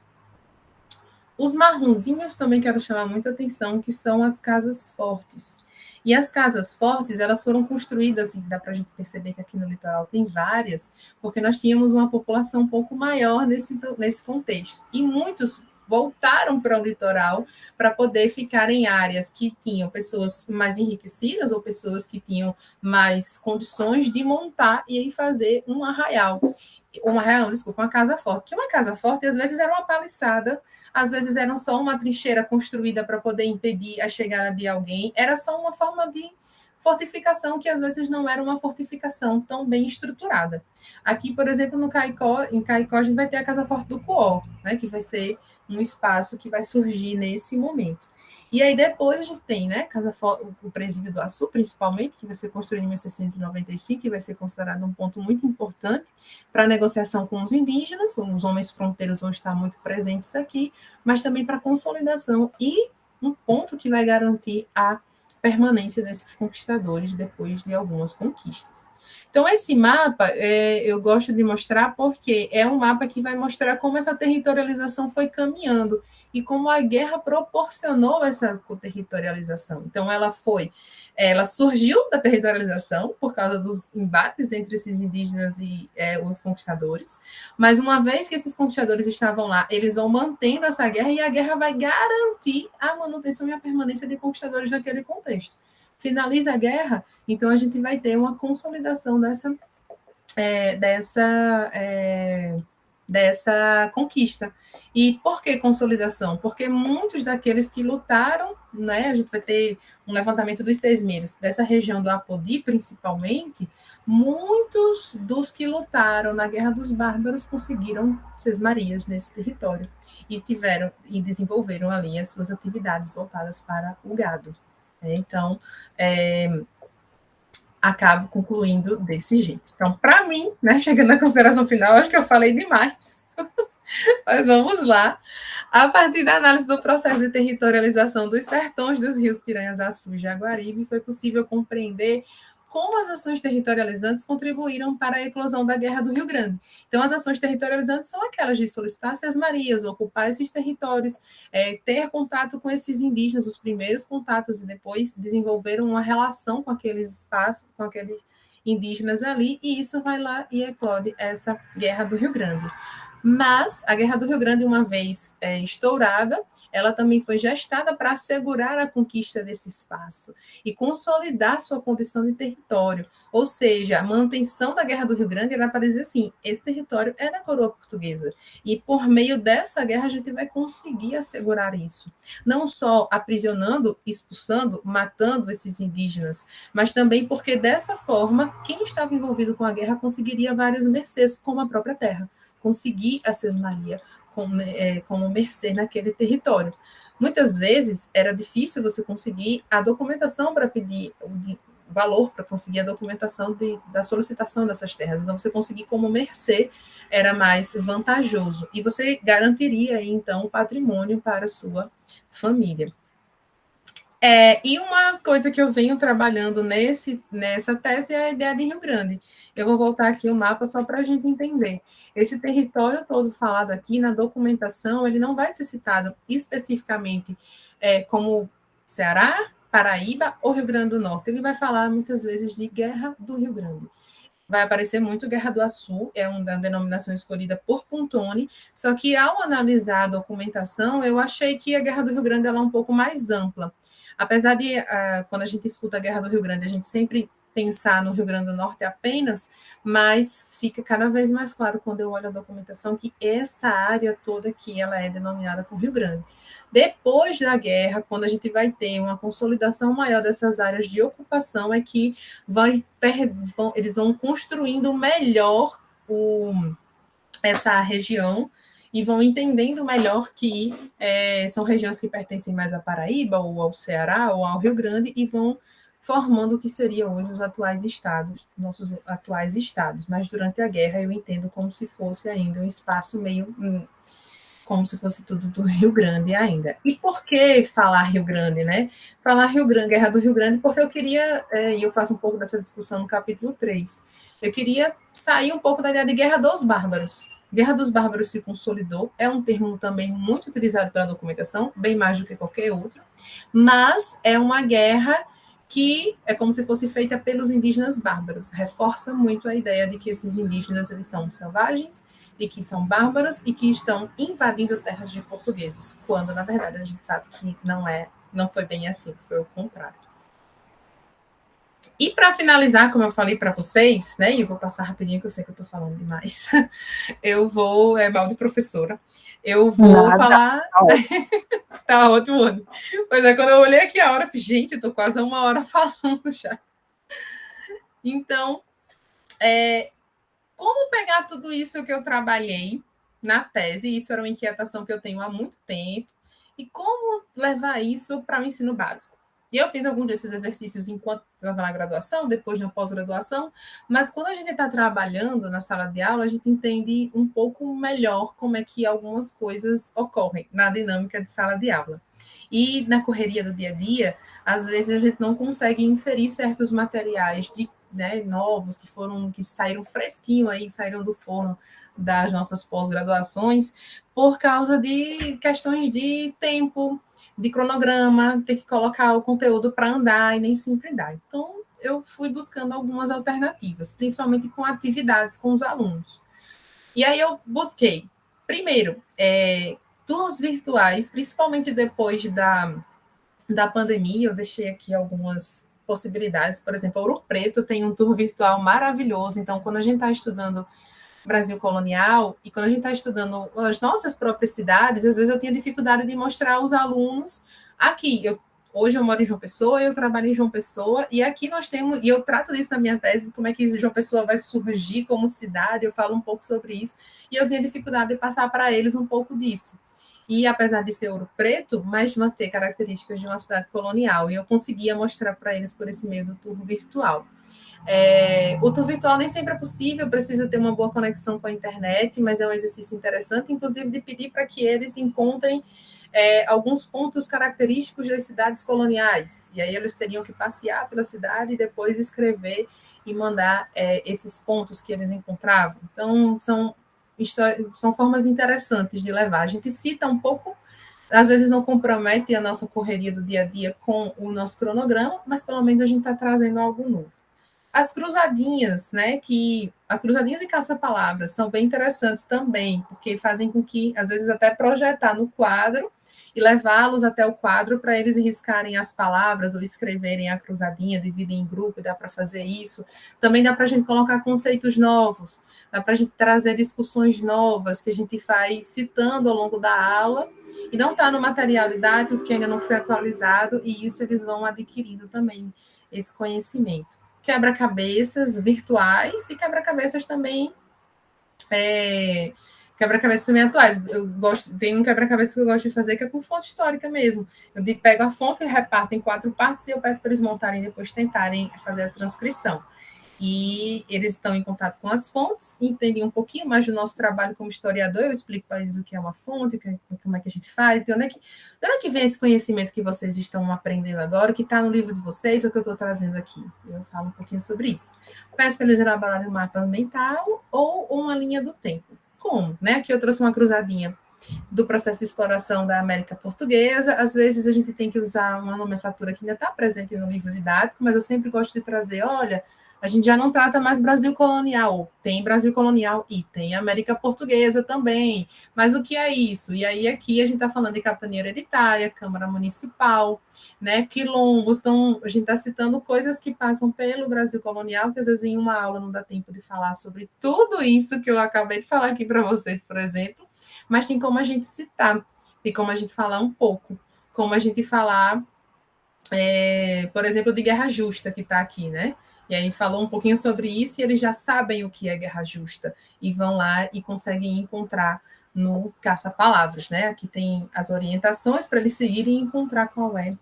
Os marronzinhos também quero chamar muito a atenção, que são as casas fortes. E as casas fortes, elas foram construídas, e dá para a gente perceber que aqui no litoral tem várias, porque nós tínhamos uma população um pouco maior nesse contexto. E muitos voltaram para o litoral para poder ficar em áreas que tinham pessoas mais enriquecidas ou pessoas que tinham mais condições de montar e aí fazer um arraial. Uma casa forte. Que uma casa forte, às vezes, era uma paliçada, às vezes era só uma trincheira construída para poder impedir a chegada de alguém, era só uma forma de fortificação que, às vezes, não era uma fortificação tão bem estruturada. Aqui, por exemplo, em Caicó, a gente vai ter a Casa Forte do Coó, né, que vai ser um espaço que vai surgir nesse momento. E aí depois a gente tem, né, o Presídio do Açu, principalmente, que vai ser construído em 1695, e vai ser considerado um ponto muito importante para a negociação com os indígenas. Os homens fronteiros vão estar muito presentes aqui, mas também para a consolidação e um ponto que vai garantir a permanência desses conquistadores depois de algumas conquistas. Então, esse mapa eu gosto de mostrar porque é um mapa que vai mostrar como essa territorialização foi caminhando e como a guerra proporcionou essa territorialização. Então, ela surgiu da territorialização por causa dos embates entre esses indígenas e os conquistadores, mas uma vez que esses conquistadores estavam lá, eles vão mantendo essa guerra e a guerra vai garantir a manutenção e a permanência de conquistadores naquele contexto. Finaliza a guerra, então a gente vai ter uma consolidação dessa conquista. E por que consolidação? Porque muitos daqueles que lutaram, né, a gente vai ter um levantamento dos 6 milhos, dessa região do Apodi, principalmente, muitos dos que lutaram na Guerra dos Bárbaros conseguiram sesmarias nesse território e desenvolveram ali as suas atividades voltadas para o gado. Então, acabo concluindo desse jeito. Então, para mim, né, chegando na consideração final, acho que eu falei demais. Mas vamos lá. A partir da análise do processo de territorialização dos sertões dos rios Piranhas-Açu e Jaguaribe, foi possível compreender como as ações territorializantes contribuíram para a eclosão da Guerra do Rio Grande. Então, as ações territorializantes são aquelas de solicitar sesmarias, ocupar esses territórios, ter contato com esses indígenas, os primeiros contatos, e depois desenvolveram uma relação com aqueles espaços, com aqueles indígenas ali, e isso vai lá e eclode essa Guerra do Rio Grande. Mas a Guerra do Rio Grande, uma vez estourada, ela também foi gestada para assegurar a conquista desse espaço e consolidar sua condição de território. Ou seja, a manutenção da Guerra do Rio Grande era para dizer assim, esse território é da coroa portuguesa. E por meio dessa guerra a gente vai conseguir assegurar isso. Não só aprisionando, expulsando, matando esses indígenas, mas também porque dessa forma, quem estava envolvido com a guerra conseguiria várias mercês, como a própria terra. Conseguir a sesmaria como mercê naquele território. Muitas vezes era difícil você conseguir a documentação para pedir o valor para conseguir a documentação da solicitação dessas terras. Então, você conseguir como mercê era mais vantajoso e você garantiria, então, o patrimônio para a sua família. E uma coisa que eu venho trabalhando nessa tese é a ideia de Rio Grande. Eu vou voltar aqui o mapa só para a gente entender. Esse território todo falado aqui na documentação, ele não vai ser citado especificamente como Ceará, Paraíba ou Rio Grande do Norte. Ele vai falar muitas vezes de Guerra do Rio Grande. Vai aparecer muito Guerra do Açu, é uma denominação escolhida por Pontone, só que ao analisar a documentação, eu achei que a Guerra do Rio Grande ela é um pouco mais ampla. Apesar de, quando a gente escuta a Guerra do Rio Grande, a gente sempre pensar no Rio Grande do Norte apenas, mas fica cada vez mais claro quando eu olho a documentação que essa área toda aqui ela é denominada como Rio Grande. Depois da guerra, quando a gente vai ter uma consolidação maior dessas áreas de ocupação, é que eles vão construindo melhor essa região e vão entendendo melhor que são regiões que pertencem mais à Paraíba, ou ao Ceará, ou ao Rio Grande, e vão formando o que seriam hoje os atuais estados, nossos atuais estados. Mas durante a guerra eu entendo como se fosse ainda um espaço meio como se fosse tudo do Rio Grande ainda. E por que falar Rio Grande, né? Falar Rio Grande, Guerra do Rio Grande, porque eu queria, e eu faço um pouco dessa discussão no capítulo 3, eu queria sair um pouco da ideia de Guerra dos Bárbaros. Guerra dos Bárbaros se consolidou, é um termo também muito utilizado pela documentação, bem mais do que qualquer outro, mas é uma guerra que é como se fosse feita pelos indígenas bárbaros. Reforça muito a ideia de que esses indígenas eles são selvagens, e que são bárbaros e que estão invadindo terras de portugueses, quando, na verdade, a gente sabe que não foi bem assim, foi o contrário. E para finalizar, como eu falei para vocês, né, e eu vou passar rapidinho, que eu sei que eu estou falando demais, eu vou, mal de professora, eu vou falar... Tá ótimo. Pois é, quando eu olhei aqui a hora, eu falei, gente, eu estou quase 1 hora falando já. Então, como pegar tudo isso que eu trabalhei na tese, isso era uma inquietação que eu tenho há muito tempo, e como levar isso para o ensino básico. E eu fiz alguns desses exercícios enquanto estava na graduação, depois na pós-graduação, mas quando a gente está trabalhando na sala de aula, a gente entende um pouco melhor como é que algumas coisas ocorrem na dinâmica de sala de aula. E na correria do dia a dia, às vezes a gente não consegue inserir certos materiais né, novos, que saíram fresquinho aí, saíram do forno das nossas pós-graduações, por causa de questões de tempo, de cronograma, ter que colocar o conteúdo para andar e nem sempre dá. Então, eu fui buscando algumas alternativas, principalmente com atividades com os alunos. E aí eu busquei, primeiro, turmas virtuais, principalmente depois da pandemia, eu deixei aqui algumas possibilidades. Por exemplo, Ouro Preto tem um tour virtual maravilhoso. Então, quando a gente está estudando Brasil colonial e quando a gente está estudando as nossas próprias cidades, às vezes eu tinha dificuldade de mostrar aos alunos aqui. Hoje eu moro em João Pessoa, eu trabalho em João Pessoa, e aqui nós temos, e eu trato disso na minha tese, como é que João Pessoa vai surgir como cidade, eu falo um pouco sobre isso, e eu tinha dificuldade de passar para eles um pouco disso. E apesar de ser Ouro Preto, mas manter características de uma cidade colonial, e eu conseguia mostrar para eles por esse meio do tour virtual. O tour virtual nem sempre é possível, precisa ter uma boa conexão com a internet, mas é um exercício interessante, inclusive de pedir para que eles encontrem alguns pontos característicos das cidades coloniais. E aí eles teriam que passear pela cidade e depois escrever e mandar esses pontos que eles encontravam. Então, são formas interessantes de levar. A gente cita um pouco, às vezes não compromete a nossa correria do dia a dia com o nosso cronograma, mas pelo menos a gente está trazendo algo novo. As cruzadinhas, né, as cruzadinhas e caça-palavras são bem interessantes também, porque fazem com que, às vezes, até projetar no quadro e levá-los até o quadro para eles riscarem as palavras ou escreverem a cruzadinha, dividem em grupo, dá para fazer isso. Também dá para a gente colocar conceitos novos, dá para a gente trazer discussões novas que a gente faz citando ao longo da aula e não está no material didático que ainda não foi atualizado, e isso eles vão adquirindo também, esse conhecimento. Quebra-cabeças virtuais e quebra-cabeças também quebra-cabeças também atuais. Tem um quebra-cabeça que eu gosto de fazer que é com fonte histórica mesmo. Eu pego a fonte e reparto em 4 partes e eu peço para eles montarem e depois tentarem fazer a transcrição. E eles estão em contato com as fontes, entendem um pouquinho mais do nosso trabalho como historiador, eu explico para eles o que é uma fonte, como é que a gente faz, de onde é que vem esse conhecimento que vocês estão aprendendo agora, o que está no livro de vocês, ou que eu estou trazendo aqui. Eu falo um pouquinho sobre isso. Peço para eles elaborarem um mapa mental ou uma linha do tempo. Como? Né? Aqui eu trouxe uma cruzadinha do processo de exploração da América Portuguesa. Às vezes a gente tem que usar uma nomenclatura que ainda está presente no livro didático, mas eu sempre gosto de trazer, olha, a gente já não trata mais Brasil colonial, tem Brasil colonial e tem América Portuguesa também, mas o que é isso? E aí aqui a gente está falando de capitania hereditária, Câmara Municipal, né, quilombos, então a gente está citando coisas que passam pelo Brasil colonial, que às vezes em uma aula não dá tempo de falar sobre tudo isso que eu acabei de falar aqui para vocês, por exemplo, mas tem como a gente citar, tem como a gente falar um pouco, como a gente falar, por exemplo, de Guerra Justa, que está aqui, né? E aí falou um pouquinho sobre isso e eles já sabem o que é guerra justa e vão lá e conseguem encontrar no caça-palavras, né? Aqui tem as orientações para eles seguirem e encontrar qual é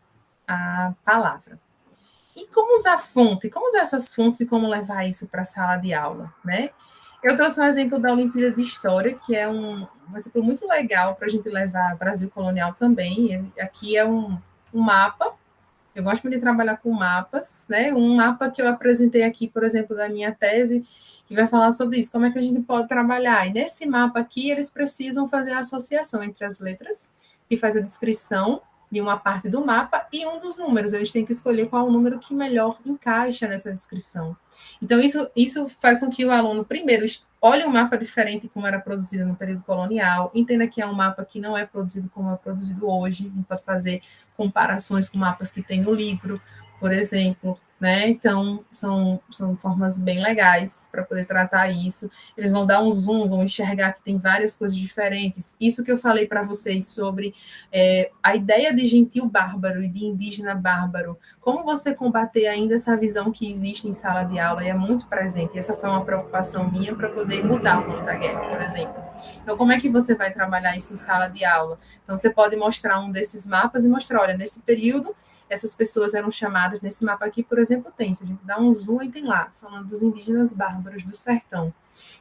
a palavra. E como usar fonte? Como usar essas fontes e como levar isso para a sala de aula, né? Eu trouxe um exemplo da Olimpíada de História, que é um exemplo muito legal para a gente levar Brasil colonial também. Aqui é um mapa. Eu gosto muito de trabalhar com mapas, né? Um mapa que eu apresentei aqui, por exemplo, da minha tese, que vai falar sobre isso, como é que a gente pode trabalhar. E nesse mapa aqui, eles precisam fazer a associação entre as letras, que faz a descrição de uma parte do mapa e um dos números. Eles têm que escolher qual o número que melhor encaixa nessa descrição. Então, isso faz com que o aluno, primeiro, olhe um mapa diferente como era produzido no período colonial, entenda que é um mapa que não é produzido como é produzido hoje, a gente pode fazer comparações com mapas que tem no livro, por exemplo, né? Então, são formas bem legais para poder tratar isso. Eles vão dar um zoom, vão enxergar que tem várias coisas diferentes. Isso que eu falei para vocês sobre a ideia de gentil bárbaro e de indígena bárbaro, como você combater ainda essa visão que existe em sala de aula e é muito presente. E essa foi uma preocupação minha para poder mudar o rumo da guerra, por exemplo. Então, como é que você vai trabalhar isso em sala de aula? Então, você pode mostrar um desses mapas e mostrar, olha, nesse período, essas pessoas eram chamadas, nesse mapa aqui, por exemplo, tem, se a gente dá um zoom, e tem lá, falando dos indígenas bárbaros do sertão.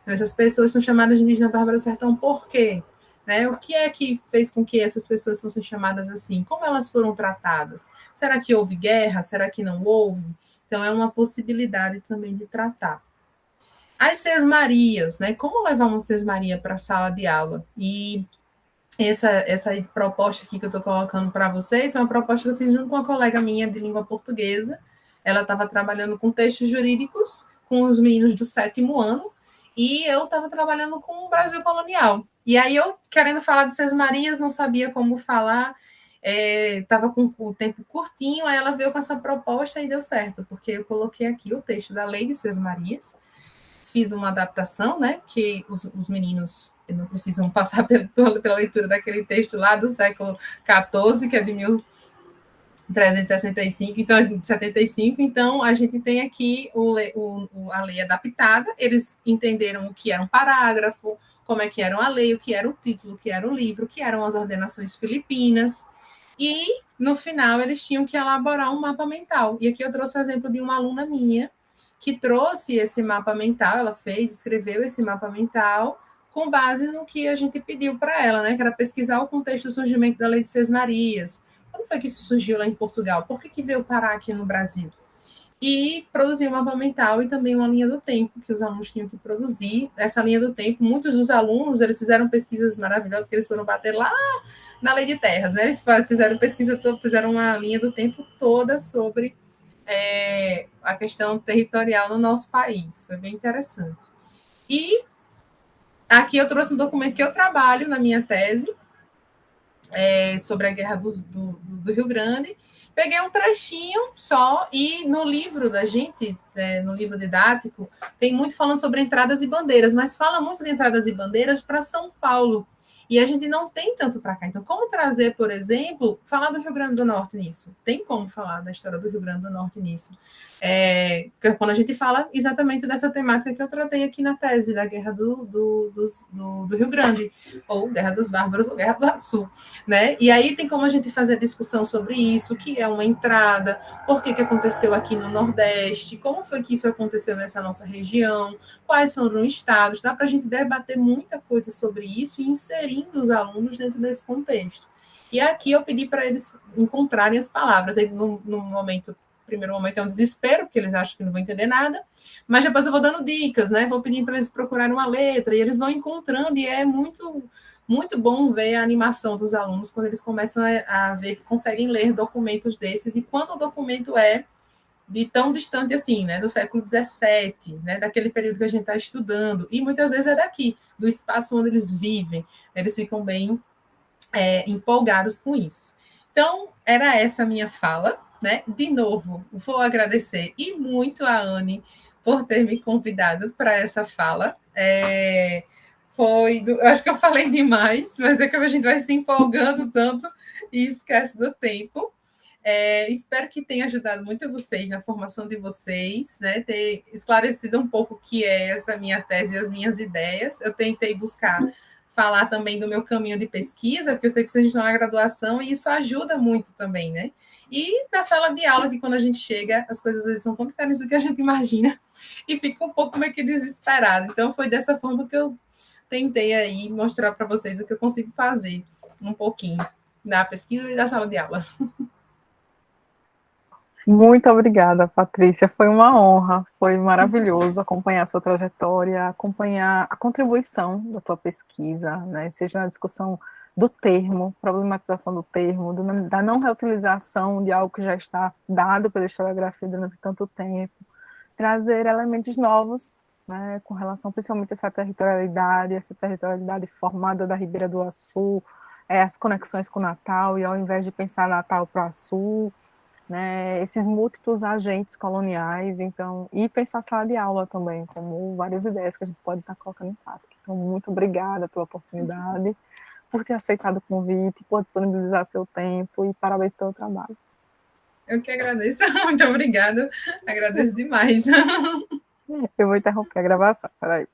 Então, essas pessoas são chamadas de indígenas bárbaros do sertão por quê? Né? O que é que fez com que essas pessoas fossem chamadas assim? Como elas foram tratadas? Será que houve guerra? Será que não houve? Então, é uma possibilidade também de tratar. As sesmarias, né? Como levar uma sesmaria para a sala de aula? E essa proposta aqui que eu estou colocando para vocês é uma proposta que eu fiz junto com uma colega minha de língua portuguesa. Ela estava trabalhando com textos jurídicos com os meninos do 7º ano e eu estava trabalhando com o Brasil colonial. E aí eu, querendo falar de Sesmarias, não sabia como falar, estava com o tempo curtinho, aí ela veio com essa proposta e deu certo, porque eu coloquei aqui o texto da Lei de Sesmarias, fiz uma adaptação, né, que os meninos não precisam passar pela leitura daquele texto lá do século XIV, que é de 1365, então, 75, então a gente tem aqui a lei adaptada, eles entenderam o que era um parágrafo, como é que era uma lei, o que era o título, o que era o livro, o que eram as ordenações filipinas, e no final eles tinham que elaborar um mapa mental. E aqui eu trouxe o exemplo de uma aluna minha, que trouxe esse mapa mental, ela escreveu esse mapa mental com base no que a gente pediu para ela, né, que era pesquisar o contexto do surgimento da Lei de Sesmarias. Quando foi que isso surgiu lá em Portugal? Por que veio parar aqui no Brasil? E produzir um mapa mental e também uma linha do tempo, que os alunos tinham que produzir. Essa linha do tempo, muitos dos alunos, eles fizeram pesquisas maravilhosas, que eles foram bater lá na Lei de Terras, né? Eles fizeram pesquisa, fizeram uma linha do tempo toda sobre a questão territorial no nosso país. Foi bem interessante. E aqui eu trouxe um documento que eu trabalho na minha tese, sobre a Guerra do Rio Grande. Peguei um trechinho só, e no livro da gente, no livro didático, tem muito falando sobre entradas e bandeiras, mas fala muito de entradas e bandeiras para São Paulo. E a gente não tem tanto para cá. Então, como trazer, por exemplo, falar do Rio Grande do Norte nisso? Tem como falar da história do Rio Grande do Norte nisso? Quando a gente fala exatamente dessa temática que eu tratei aqui na tese, da Guerra do Rio Grande, ou Guerra dos Bárbaros, ou Guerra do Açu, né? E aí tem como a gente fazer discussão sobre isso, o que é uma entrada, por que aconteceu aqui no Nordeste, como foi que isso aconteceu nessa nossa região, quais são os estados, dá para a gente debater muita coisa sobre isso e inserindo os alunos dentro desse contexto. E aqui eu pedi para eles encontrarem as palavras, aí no primeiro momento é um desespero, porque eles acham que não vão entender nada, mas depois eu vou dando dicas, né? Vou pedindo para eles procurarem uma letra, e eles vão encontrando, e é muito, muito bom ver a animação dos alunos quando eles começam a ver que conseguem ler documentos desses, e quando o documento é de tão distante assim, né, do século XVII, né, daquele período que a gente está estudando, e muitas vezes é daqui, do espaço onde eles vivem, eles ficam bem empolgados com isso. Então, era essa a minha fala, né? De novo, vou agradecer e muito a Anne por ter me convidado para essa fala. Acho que eu falei demais, mas é que a gente vai se empolgando tanto e esquece do tempo. Espero que tenha ajudado muito vocês na formação de vocês, né? Ter esclarecido um pouco o que é essa minha tese e as minhas ideias. Eu tentei buscar falar também do meu caminho de pesquisa, porque eu sei que vocês estão na graduação e isso ajuda muito também, né? E na sala de aula, que quando a gente chega, as coisas às vezes são tão diferentes do que a gente imagina e fica um pouco meio que desesperado. Então, foi dessa forma que eu tentei aí mostrar para vocês o que eu consigo fazer um pouquinho da pesquisa e da sala de aula. Muito obrigada, Patrícia. Foi uma honra, foi maravilhoso acompanhar a sua trajetória, acompanhar a contribuição da tua pesquisa, né? Seja na discussão do termo, problematização do termo, da não reutilização de algo que já está dado pela historiografia durante tanto tempo, trazer elementos novos, né, com relação principalmente a essa territorialidade formada da Ribeira do Açu, as conexões com o Natal, e ao invés de pensar Natal para o Açu, né, esses múltiplos agentes coloniais, então, e pensar a sala de aula também, como várias ideias que a gente pode estar colocando em prática. Então, muito obrigada pela oportunidade, por ter aceitado o convite, por disponibilizar seu tempo, e parabéns pelo trabalho. Eu que agradeço, muito obrigada, agradeço demais. Eu vou interromper a gravação, peraí.